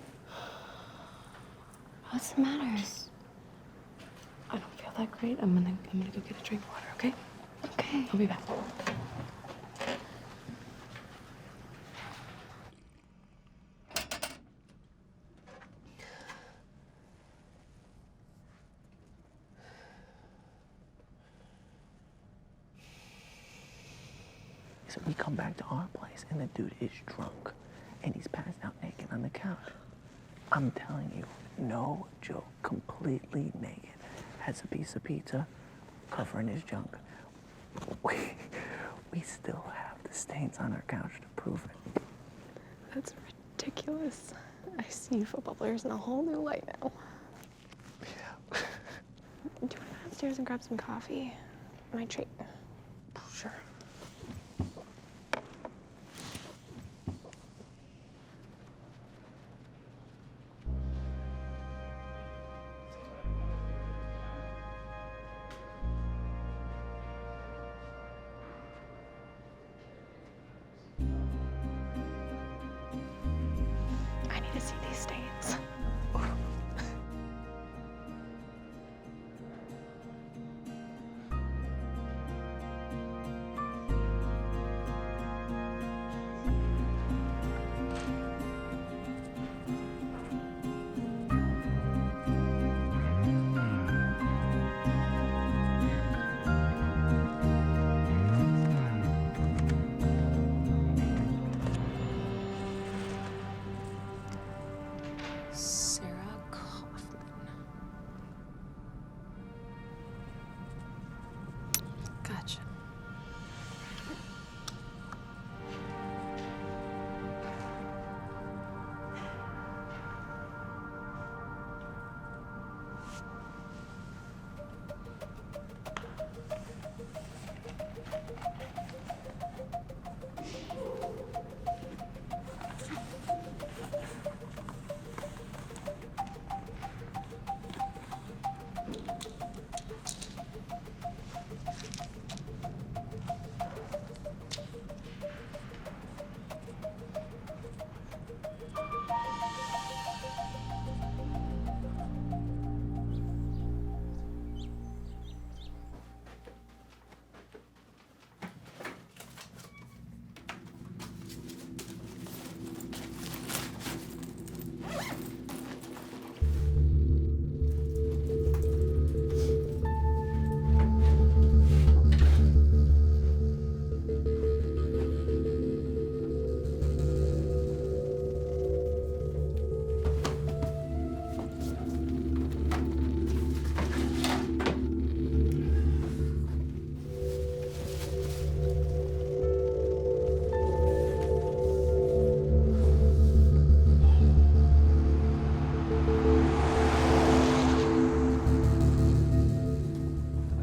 What's the matter? I don't feel that great. I'm gonna go get a drink of water, okay? Okay. I'll be back. So we come back to our place and the dude is drunk and he's passed out naked on the couch. I'm telling you, no joke, completely naked. Has a piece of pizza covering his junk. We still have the stains on our couch to prove it. That's ridiculous. I see football players in a whole new light now. Yeah. Do you want to go downstairs and grab some coffee? My treat. Sure. I need to see these stains.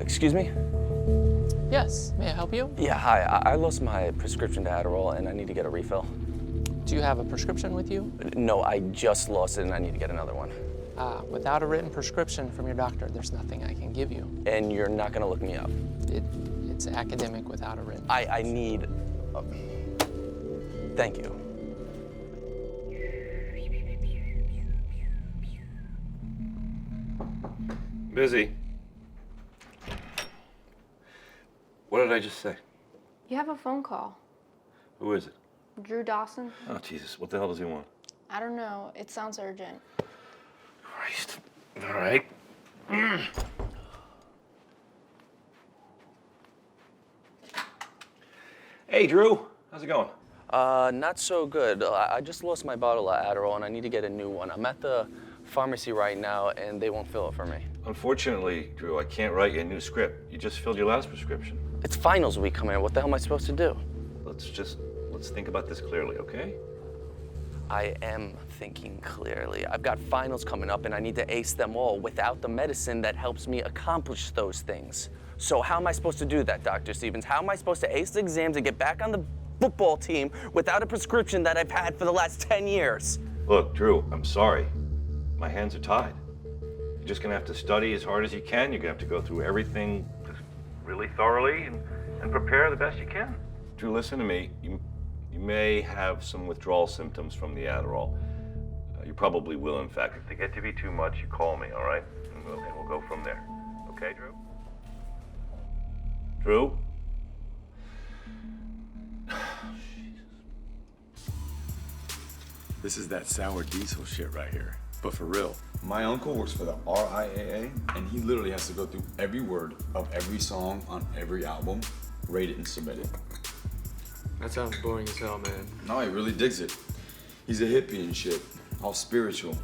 Excuse me? Yes, may I help you? Yeah, hi. I lost my prescription to Adderall and I need to get a refill. Do you have a prescription with you? No, I just lost it and I need to get another one. Without a written prescription from your doctor, there's nothing I can give you. And you're not gonna look me up? It's academic without a written. I need... Thank you. Busy. What did I just say? You have a phone call. Who is it? Drew Dawson? Oh, Jesus. What the hell does he want? I don't know. It sounds urgent. Christ. All right. Hey, Drew. How's it going? Not so good. I just lost my bottle of Adderall and I need to get a new one. I'm at the pharmacy right now and they won't fill it for me. Unfortunately, Drew, I can't write you a new script. You just filled your last prescription. It's finals week coming up. What the hell am I supposed to do? Let's think about this clearly, okay? I am thinking clearly. I've got finals coming up and I need to ace them all without the medicine that helps me accomplish those things. So how am I supposed to do that, Dr. Stevens? How am I supposed to ace the exams and get back on the football team without a prescription that I've had for the last 10 years? Look, Drew, I'm sorry. My hands are tied. You're just gonna have to study as hard as you can. You're gonna have to go through everything really thoroughly and prepare the best you can. Drew, listen to me. You may have some withdrawal symptoms from the Adderall. You probably will, in fact. If they get to be too much, you call me, all right? And we'll go from there. Okay, Drew? Drew? This is that sour diesel shit right here. But for real, my uncle works for the RIAA, and he literally has to go through every word of every song on every album, rate it, and submit it. That sounds boring as hell, man. No, he really digs it. He's a hippie and shit, all spiritual.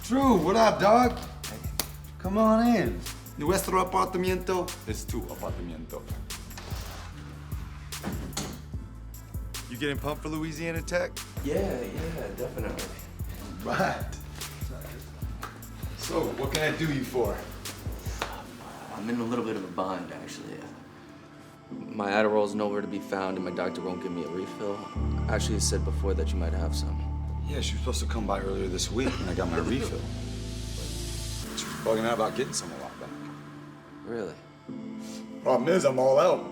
Drew, what up, dog? Come on in. Nuestro apartamento es tu apartamento. You getting pumped for Louisiana Tech? Yeah, definitely. Right. So, what can I do you for? I'm in a little bit of a bind, actually. My Adderall's nowhere to be found, and my doctor won't give me a refill. Actually, he said before that you might have some. Yeah, she was supposed to come by earlier this week when I got my refill. She was bugging out about getting some a while back. Really? Problem is, I'm all out.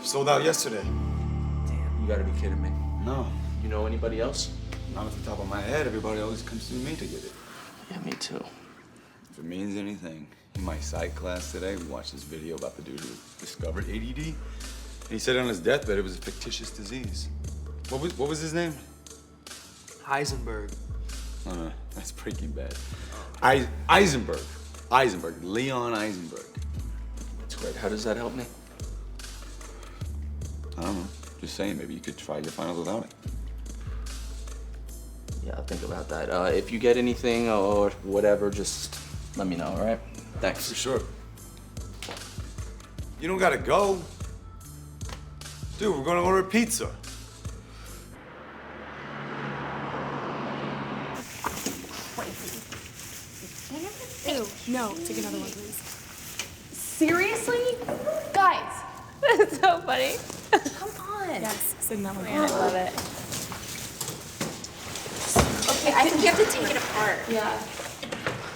Sold out yesterday. Damn, you gotta be kidding me. No. You know anybody else? Not off the top of my head. Everybody always comes to me to get it. Yeah, me too. If it means anything, in my psych class today, we watched this video about the dude who discovered ADD. And he said on his deathbed it was a fictitious disease. What was his name? Heisenberg. No, that's Breaking Bad. Eisenberg. Leon Eisenberg. That's great. How does that help me? I don't know. Just saying, maybe you could try your finals without it. Yeah, I'll think about that. If you get anything or whatever, just let me know, all right? Thanks. For sure. You don't gotta go. Dude, we're gonna order pizza. Ew, no, take another one, please. Seriously? Guys, that's so funny. Come on. Yes, sing that one. Man, I love it. Okay, I think you have to take it apart. Yeah.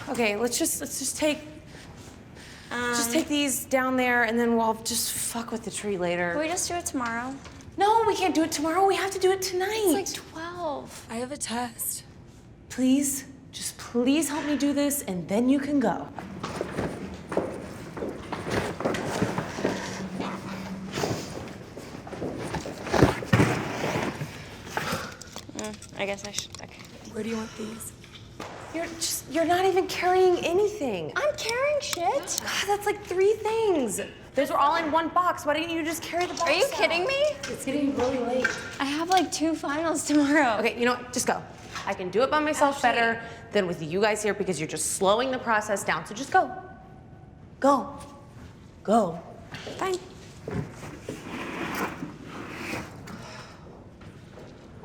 Okay, let's just take these down there and then we'll just fuck with the tree later. Can we just do it tomorrow? No, we can't do it tomorrow. We have to do it tonight. It's like 12. I have a test. Please, just please help me do this and then you can go. I guess I should, okay. Where do you want these? You're not even carrying anything. I'm carrying shit. God, that's like 3 things. Those were all in one box. Why don't you just carry the box Are you out? kidding me? It's getting really late. I have like 2 finals tomorrow. Okay, you know what? Just go. I can do it by myself better than with you guys here because you're just slowing the process down. So just go. Go. Go. Fine.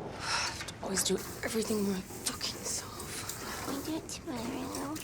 I have to always do everything my fucking self. We do it together, you know?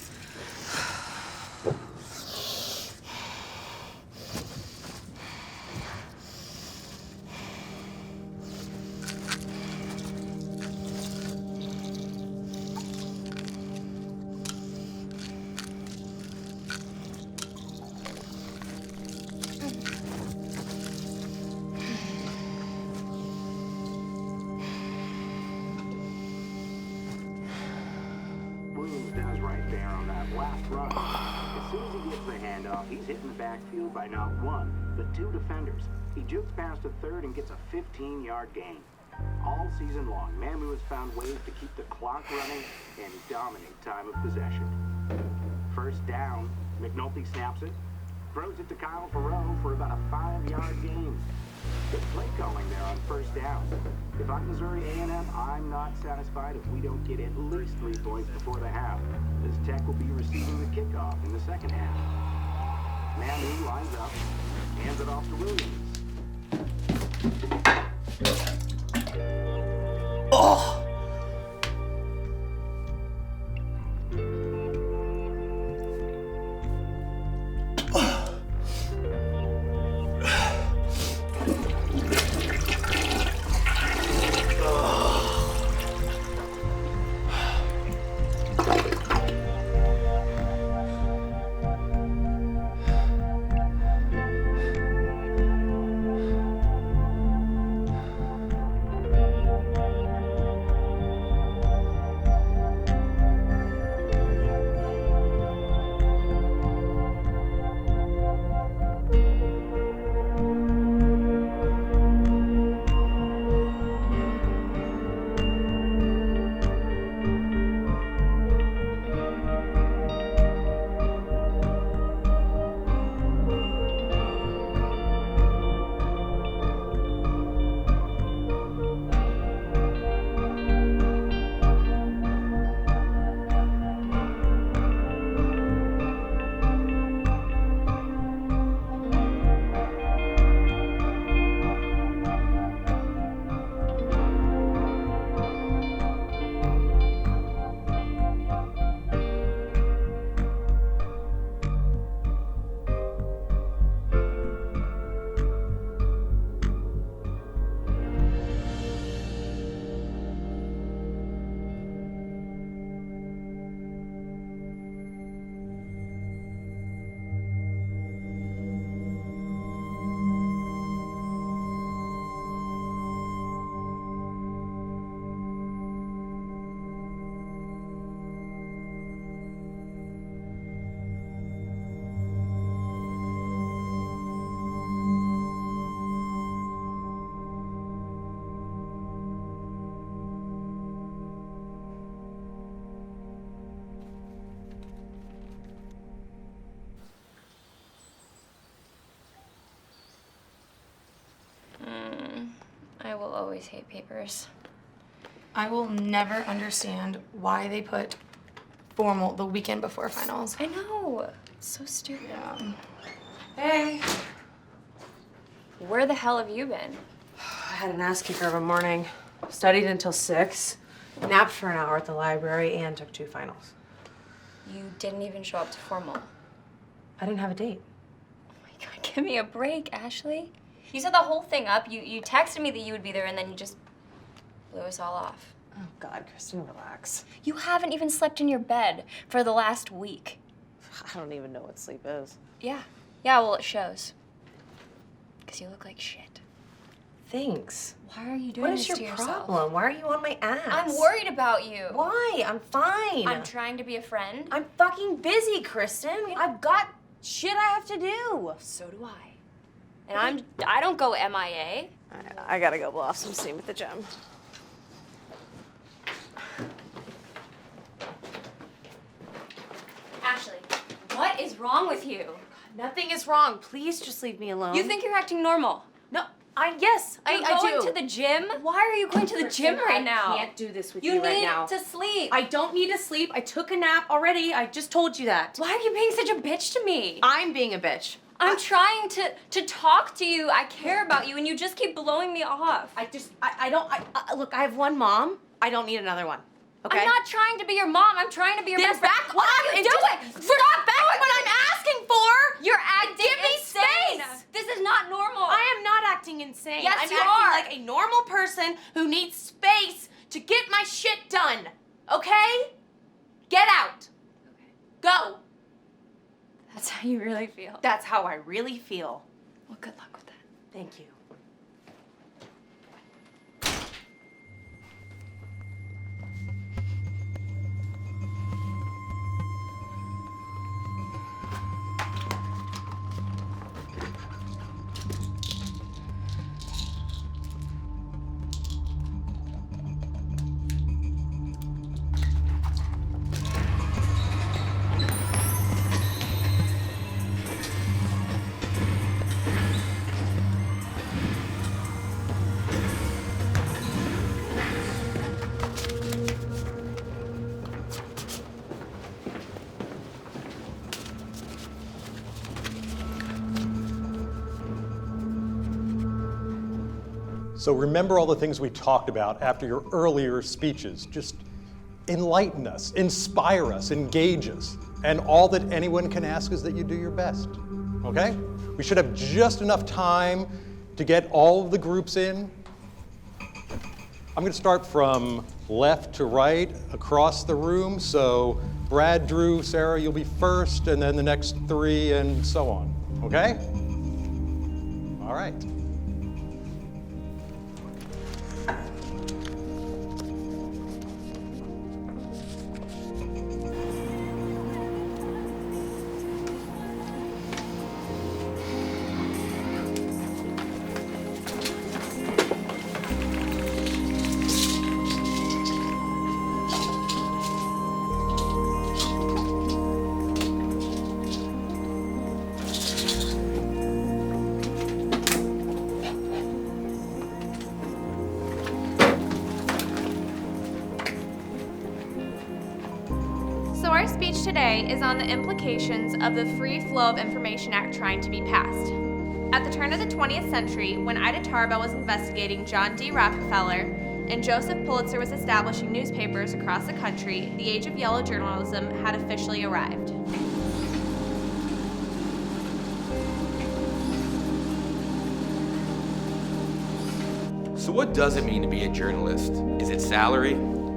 Williams does right there on that last run. As soon as he gets the handoff, he's hitting the backfield by not one, but two defenders. He jukes past a third and gets a 15-yard gain. All season long, Mamu has found ways to keep the clock running and dominate time of possession. First down, McNulty snaps it, throws it to Kyle Farrow for about a 5-yard gain. Good play calling there on first down. If I'm Missouri A&M, I'm not satisfied if we don't get at least 3 points before the half, as Tech will be receiving the kickoff in the second half. Manu lines up, hands it off to Williams. Oh! I will always hate papers. I will never understand why they put formal the weekend before finals. I know. It's so stupid. Yeah. Hey. Where the hell have you been? I had an ass kicker of a morning. Studied until 6, napped for an hour at the library, and took 2 finals. You didn't even show up to formal. I didn't have a date. Oh my God, give me a break, Ashley. You set the whole thing up. You texted me that you would be there, and then you just blew us all off. Oh God, Kristen, relax. You haven't even slept in your bed for the last week. I don't even know what sleep is. Yeah. Yeah, well, it shows. Because you look like shit. Thanks. Why are you doing What this is to your yourself? problem? Why are you on my ass? I'm worried about you. Why? I'm fine. I'm trying to be a friend. I'm fucking busy, Kristen. I've got shit I have to do. So do I. And I don't go MIA. I gotta go blow off some steam at the gym. Ashley, what is wrong with you? Nothing is wrong. Please just leave me alone. You think you're acting normal? No, I do. You're going to the gym? Why are you going to the gym right now? I can't do this with you right You now. need to sleep. I don't need to sleep. I took a nap already. I just told you that. Why are you being such a bitch to me? I'm being a bitch. I'm trying to talk to you. I care about you, and you just keep blowing me off. Look, I have one mom. I don't need another one. Okay? I'm not trying to be your mom. I'm trying to be your Then best friend. back What off are you and doing? just stop back what I'm asking for. You're acting Give me insane. space. This is not normal. I am not acting insane. Yes, I'm you acting are. like a normal person who needs space to get my shit done. Okay? Get out. Go. That's how you really feel. That's how I really feel. Well, good luck with that. Thank you. So remember all the things we talked about after your earlier speeches. Just enlighten us, inspire us, engage us. And all that anyone can ask is that you do your best, okay? We should have just enough time to get all of the groups in. I'm gonna start from left to right across the room. So Brad, Drew, Sarah, you'll be first, and then the next three, and so on, okay? All right. So our speech today is on the implications of the Free Flow of Information Act trying to be passed. At the turn of the 20th century, when Ida Tarbell was investigating John D. Rockefeller and Joseph Pulitzer was establishing newspapers across the country, the age of yellow journalism had officially arrived. So what does it mean to be a journalist? Is it salary?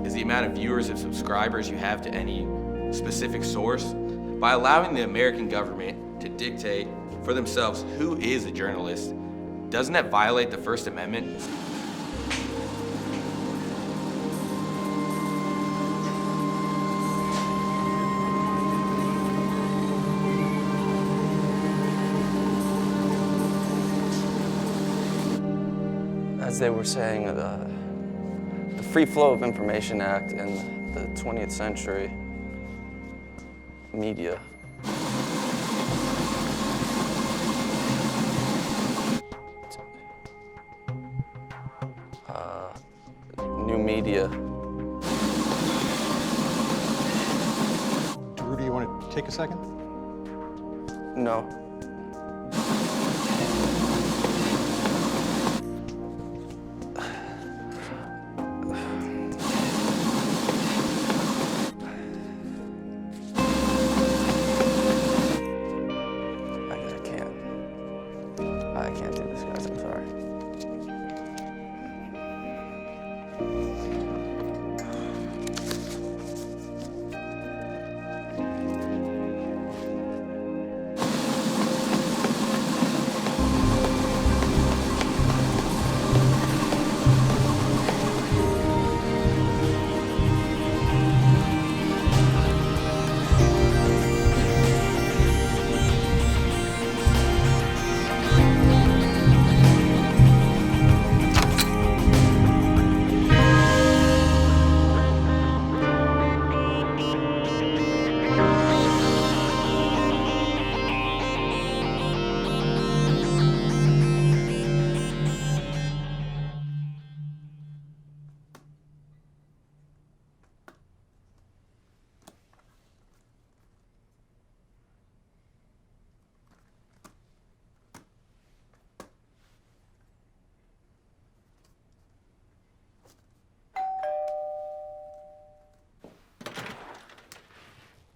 Is the amount of viewers and subscribers you have to any specific source? By allowing the American government to dictate for themselves who is a journalist, doesn't that violate the First Amendment? As they were saying, the Free Flow of Information Act in the 20th century media. New media. Drew, do you want to take a second? No. I can't do this, guys. I'm sorry.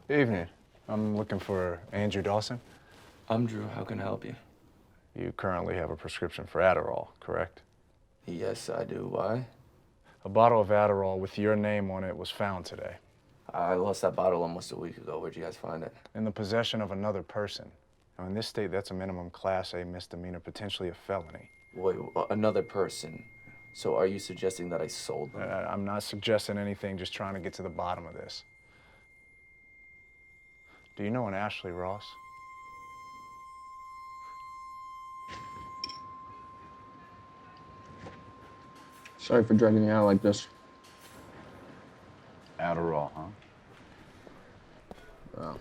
Evening. I'm looking for Andrew Dawson. I'm Drew. How can I help you? You currently have a prescription for Adderall, correct? Yes, I do. Why? A bottle of Adderall with your name on it was found today. I lost that bottle almost a week ago. Where'd you guys find it? In the possession of another person. Now, in this state, that's a minimum Class A misdemeanor, potentially a felony. Wait, another person? So are you suggesting that I sold them? I'm not suggesting anything, just trying to get to the bottom of this. Do you know an Ashley Ross? Sorry for dragging you out like this. Adderall, huh? Wow.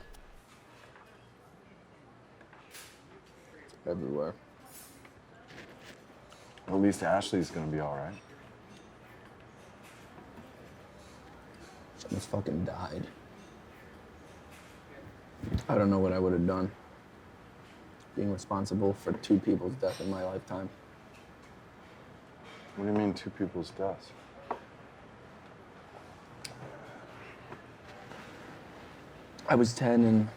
Everywhere. Well, at least Ashley's gonna be all right. Someone's fucking died. I don't know what I would have done. Being responsible for 2 people's death in my lifetime. What do you mean 2 people's deaths? I was 10 and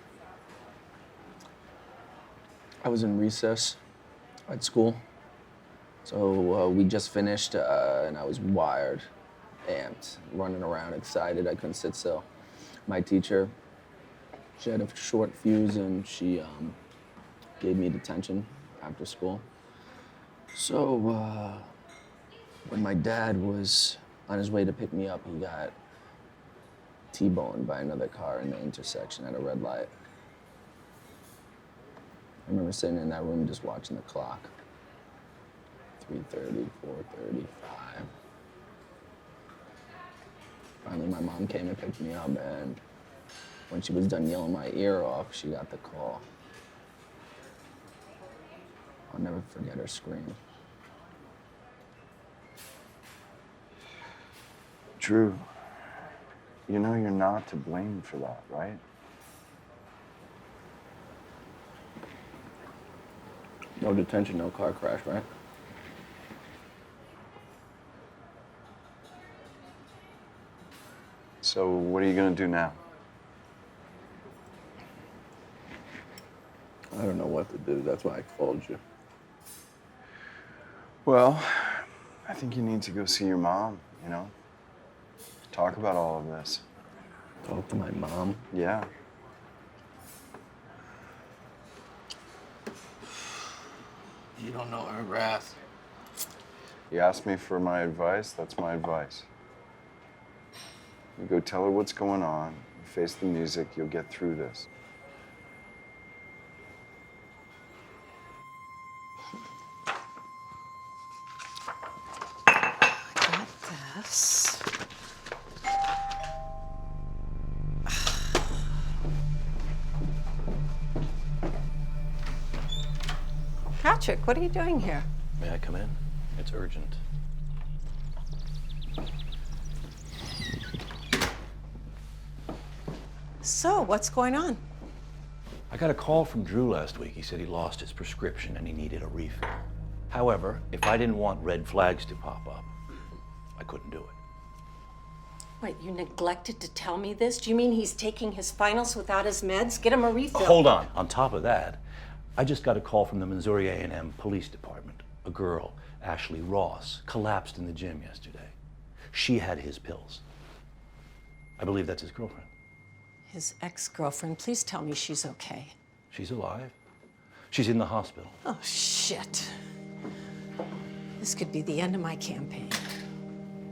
I was in recess at school. So we just finished and I was wired, amped, running around, excited. I couldn't sit still. My teacher, she had a short fuse and she gave me detention after school. So when my dad was on his way to pick me up, he got T-boned by another car in the intersection at a red light. I remember sitting in that room just watching the clock. 3:30, 4:35. Finally, my mom came and picked me up, and when she was done yelling my ear off, she got the call. I'll never forget her scream. Drew, you know you're not to blame for that, right? No detention, no car crash, right? So what are you gonna do now? I don't know what to do. That's why I called you. Well, I think you need to go see your mom, you know? Talk about all of this. Talk to my mom? Yeah. You don't know her wrath. You asked me for my advice, that's my advice. You go tell her what's going on, you face the music, you'll get through this. Got this. Patrick, what are you doing here? May I come in? It's urgent. So, what's going on? I got a call from Drew last week. He said he lost his prescription and he needed a refill. However, if I didn't want red flags to pop up, I couldn't do it. Wait, you neglected to tell me this? Do you mean he's taking his finals without his meds? Get him a refill. Hold on. On top of that, I just got a call from the Missouri A&M Police Department. A girl, Ashley Ross, collapsed in the gym yesterday. She had his pills. I believe that's his girlfriend. His ex-girlfriend, please tell me she's okay. She's alive. She's in the hospital. Oh, shit. This could be the end of my campaign.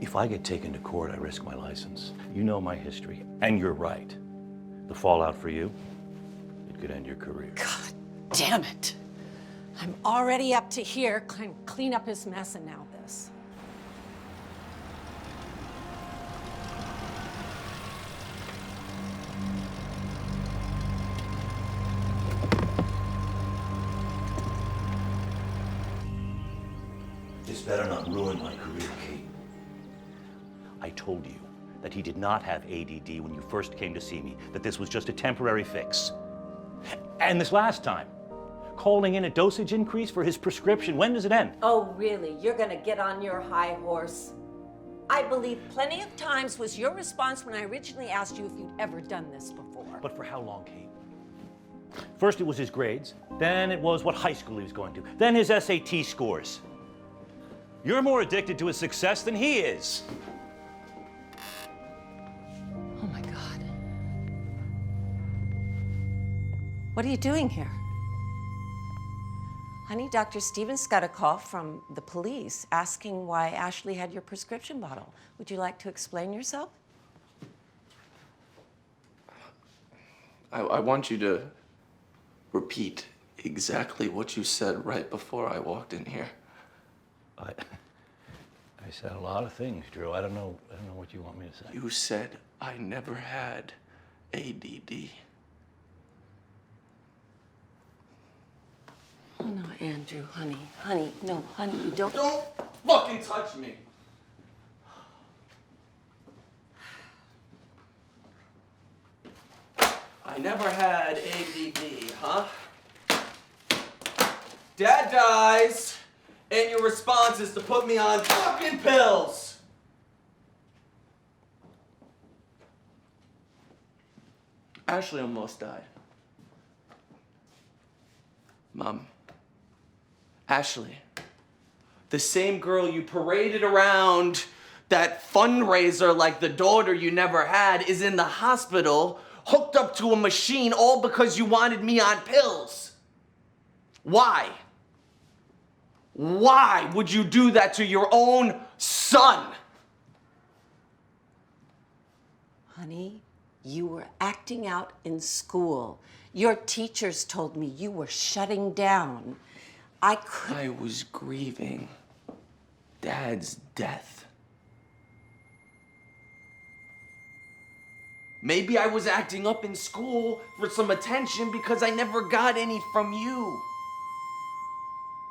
If I get taken to court, I risk my license. You know my history, and you're right. The fallout for you, it could end your career. God damn it. I'm already up to here. Clean up his mess and now this. This better not ruin my career, Kate. I told you that he did not have ADD when you first came to see me, that this was just a temporary fix. And this last time, calling in a dosage increase for his prescription, when does it end? Oh, really? You're gonna get on your high horse? I believe plenty of times was your response when I originally asked you if you'd ever done this before. But for how long, Kate? First it was his grades, then it was what high school he was going to, then his SAT scores. You're more addicted to his success than he is. Oh my God. What are you doing here? Honey, Dr. Stevens got a call from the police asking why Ashley had your prescription bottle. Would you like to explain yourself? I want you to repeat exactly what you said right before I walked in here. I said a lot of things, Drew. I don't know what you want me to say. You said I never had ADD. Oh, no, Andrew, honey, no, honey, you don't. Don't fucking touch me. I never had ADD, huh? Dad dies, and your response is to put me on fucking pills. Ashley almost died. Mom. Ashley, the same girl you paraded around that fundraiser like the daughter you never had, is in the hospital, hooked up to a machine, all because you wanted me on pills. Why? Why would you do that to your own son? Honey, you were acting out in school. Your teachers told me you were shutting down. I was grieving Dad's death. Maybe I was acting up in school for some attention because I never got any from you.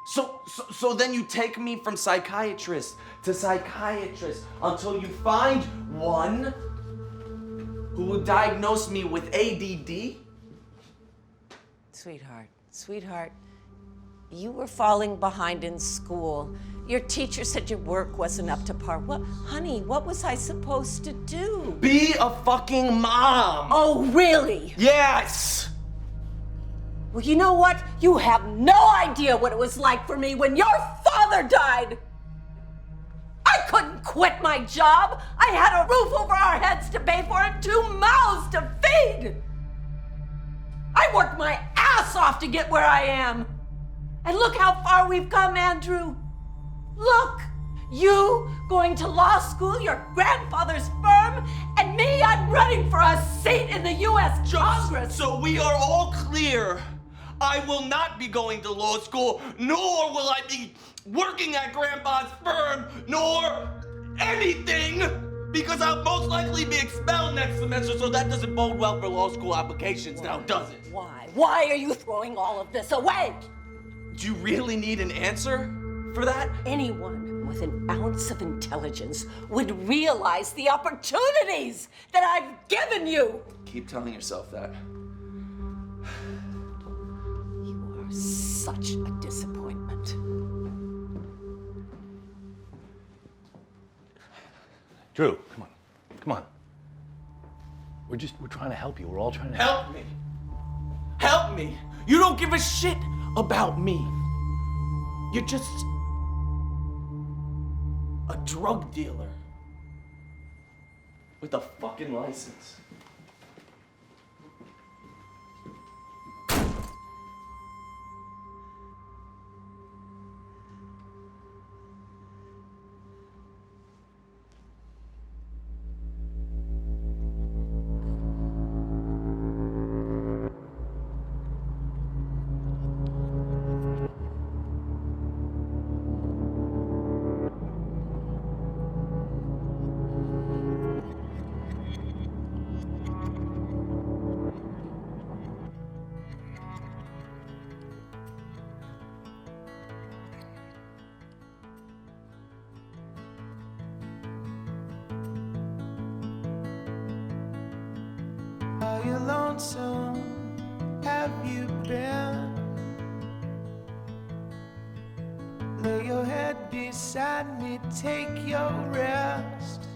So then you take me from psychiatrist to psychiatrist until you find one who will diagnose me with ADD? Sweetheart, you were falling behind in school. Your teacher said your work wasn't up to par. Honey, what was I supposed to do? Be a fucking mom! Oh, really? Yes! Well, you know what? You have no idea what it was like for me when your father died. I couldn't quit my job. I had a roof over our heads to pay for and 2 mouths to feed. I worked my ass off to get where I am. And look how far we've come, Andrew. Look, you going to law school, your grandfather's firm, and me, I'm running for a seat in the U.S. Congress. So we are all clear. I will not be going to law school, nor will I be working at Grandpa's firm, nor anything, because I'll most likely be expelled next semester, so that doesn't bode well for law school applications now, does it? Why? Why are you throwing all of this away? Do you really need an answer for that? Anyone with an ounce of intelligence would realize the opportunities that I've given you. Keep telling yourself that. You are such a disappointment. Drew, come on. We're trying to help you. We're all trying to Help me! Help me! You don't give a shit about me. You're just a drug dealer with a fucking license. Are you lonesome? Have you been? Lay your head beside me, take your rest.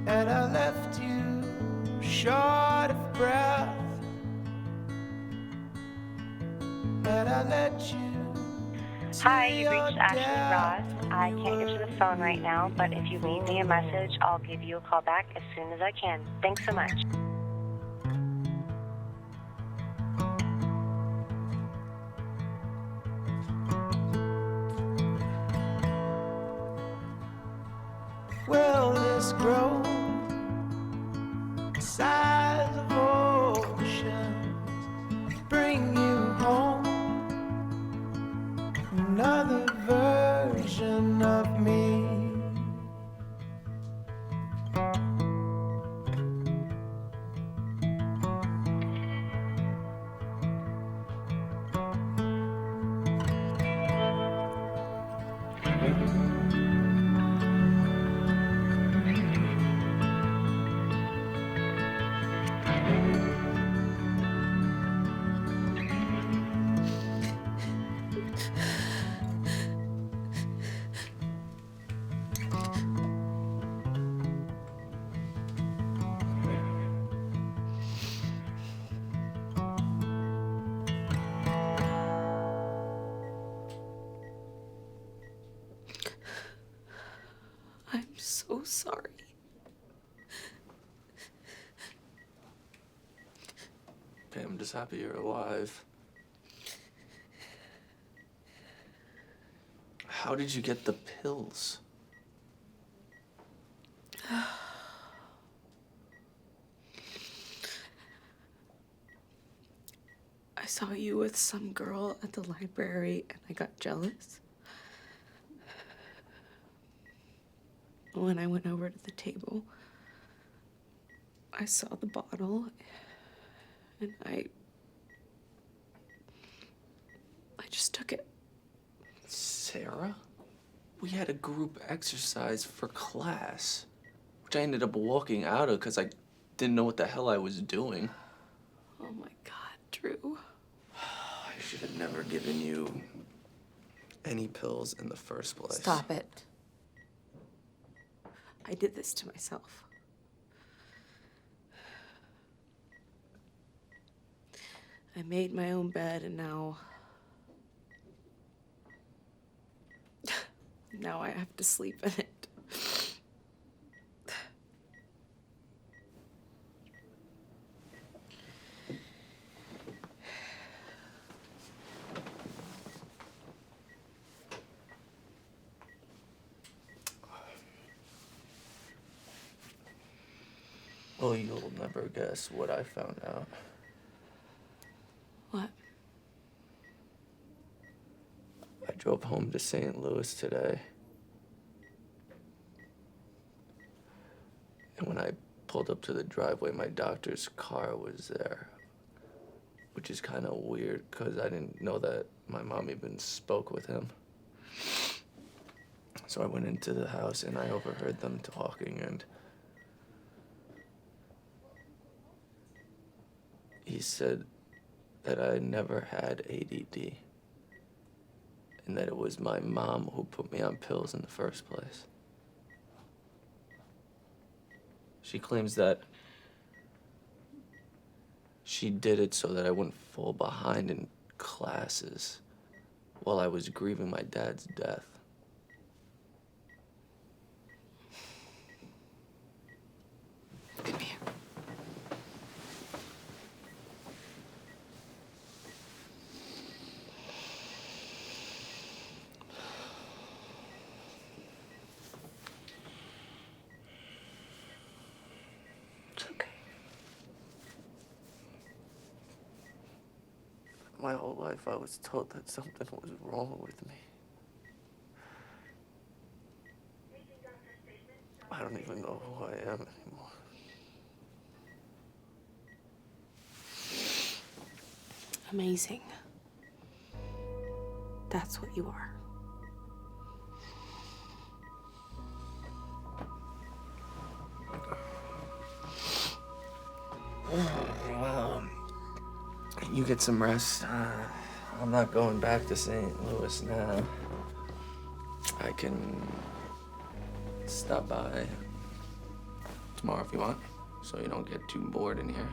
And I left you short of breath, but I let you. Hi, you reached Ashley Ross. I can't get to the phone right now, but if you leave me a message, I'll give you a call back as soon as I can. Thanks so much. Will this grow the size of oceans? Bring you home another version of me. I'm so sorry. Okay, I'm just happy you're alive. How did you get the pills? I saw you with some girl at the library and I got jealous. When I went over to the table, I saw the bottle and I just took it. Sarah? We had a group exercise for class, which I ended up walking out of because I didn't know what the hell I was doing. Oh my God, Drew. I should have never given you any pills in the first place. Stop it. I did this to myself. I made my own bed and now I have to sleep in it. Well, you'll never guess what I found out. What? I drove home to St. Louis today. And when I pulled up to the driveway, my doctor's car was there. Which is kind of weird, because I didn't know that my mom even spoke with him. So I went into the house and I overheard them talking, and he said that I never had ADD and that it was my mom who put me on pills in the first place. She claims that she did it so that I wouldn't fall behind in classes while I was grieving my dad's death. Come here. My whole life I was told that something was wrong with me. I don't even know who I am anymore. Amazing. That's what you are. Well, you get some rest. I'm not going back to St. Louis now. I can stop by tomorrow if you want. so you don't get too bored in here.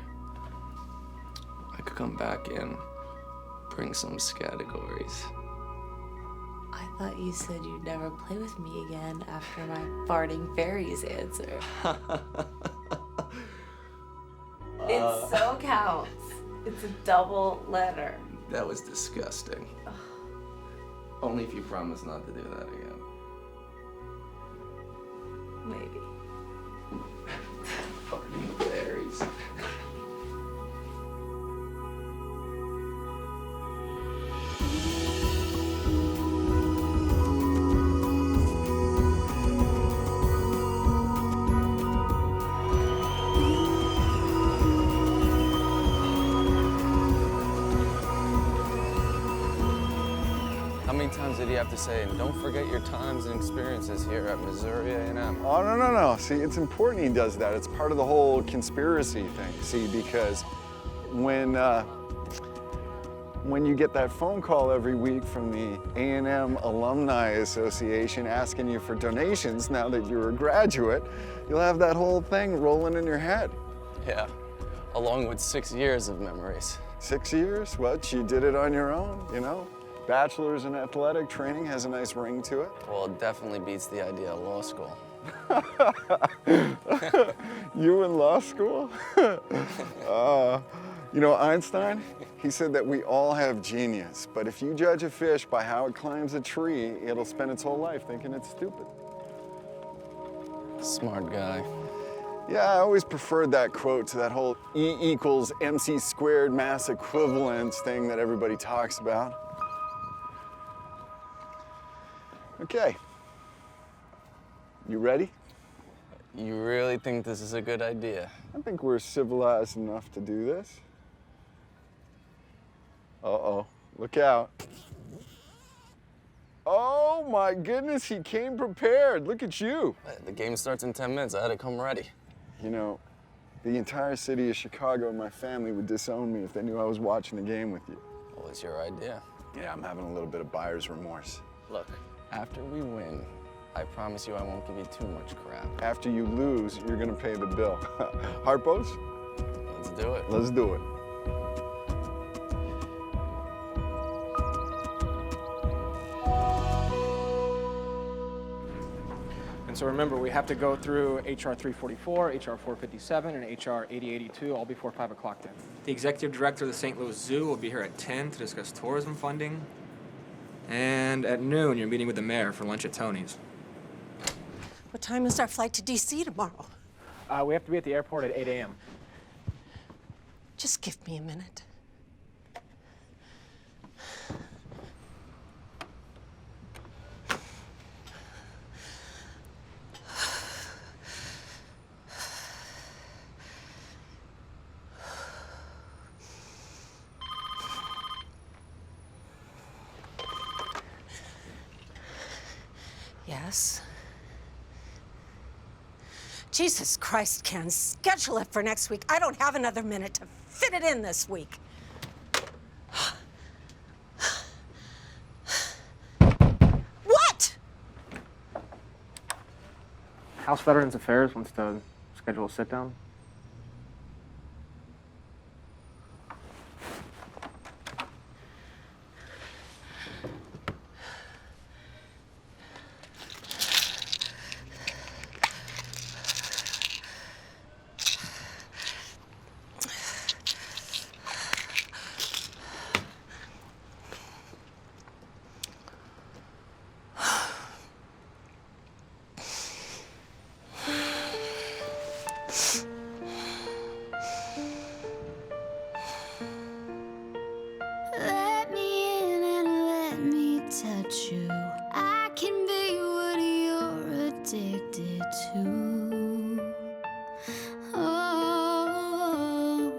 I could come back and bring some categories. I thought you said you'd never play with me again after my farting fairies answer. It so counts. It's a double letter. That was disgusting. Only if you promise not to do that again. Maybe. Farting fairies. How many times did he have to say, and don't forget your times and experiences here at Missouri A&M? Oh, no. See, it's important he does that. It's part of the whole conspiracy thing, see, because when you get that phone call every week from the A&M Alumni Association asking you for donations now that you're a graduate, you'll have that whole thing rolling in your head. Yeah, along with 6 years of memories. 6 years? What, you did it on your own, you know? Bachelor's in athletic training has a nice ring to it. Well, it definitely beats the idea of law school. You in law school? You know, Einstein, he said that we all have genius, but if you judge a fish by how it climbs a tree, it'll spend its whole life thinking it's stupid. Smart guy. Yeah, I always preferred that quote to that whole E equals MC squared mass equivalence thing that everybody talks about. Okay. You ready? You really think this is a good idea? I think we're civilized enough to do this. Uh-oh, look out. Oh my goodness, he came prepared. Look at you. The game starts in 10 minutes. I had to come ready. You know, the entire city of Chicago and my family would disown me if they knew I was watching the game with you. Well, it's your idea. Yeah, I'm having a little bit of buyer's remorse. Look, after we win, I promise you I won't give you too much crap. After you lose, you're gonna pay the bill. Harpos? Let's do it. Let's do it. And so remember, we have to go through HR 344, HR 457, and HR 8082 all before 5 o'clock then. The executive director of the St. Louis Zoo will be here at 10 to discuss tourism funding. And at noon, you're meeting with the mayor for lunch at Tony's. What time is our flight to DC tomorrow? We have to be at the airport at 8 a.m. Just give me a minute. Yes. Jesus Christ, Ken, schedule it for next week. I don't have another minute to fit it in this week. What? House Veterans Affairs wants to schedule a sit-down. Let me in and let me touch you. I can be what you're addicted to. Oh,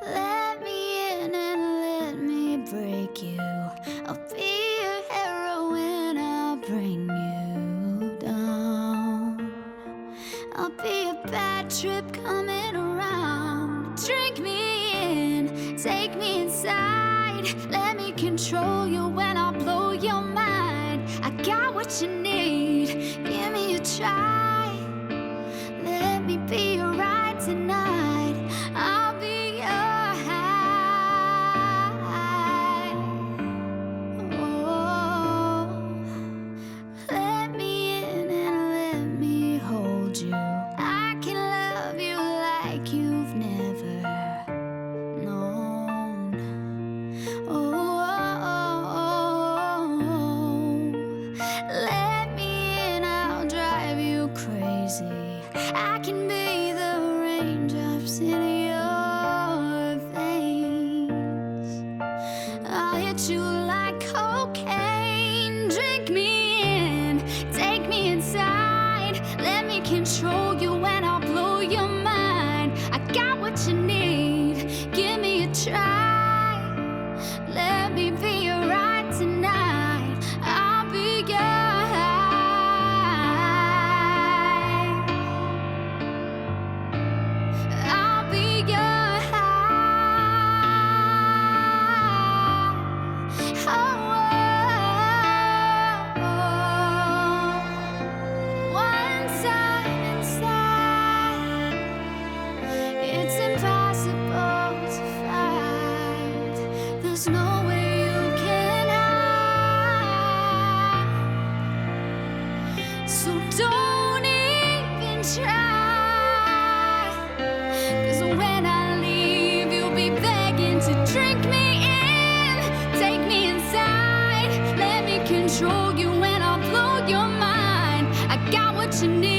let me in and let me break you. I'll be your heroine, I'll bring you down. I'll be a bad trip coming around. Drink me in, take me inside. Let me control you when I blow your mind. I got what you need, give me a try. want you like cocaine. Drink me in, take me inside. Let me control you and I'll blow your mind. I got what you need, give me a try. Let me be your ride tonight. I'll be your high. I'll be your once I'm inside, it's impossible to fight. There's no way you can hide. So don't even try. 'Cause when I leave, you'll be begging to drink me in, take me inside. Let me control you and I'll blow your mind. I got what you need.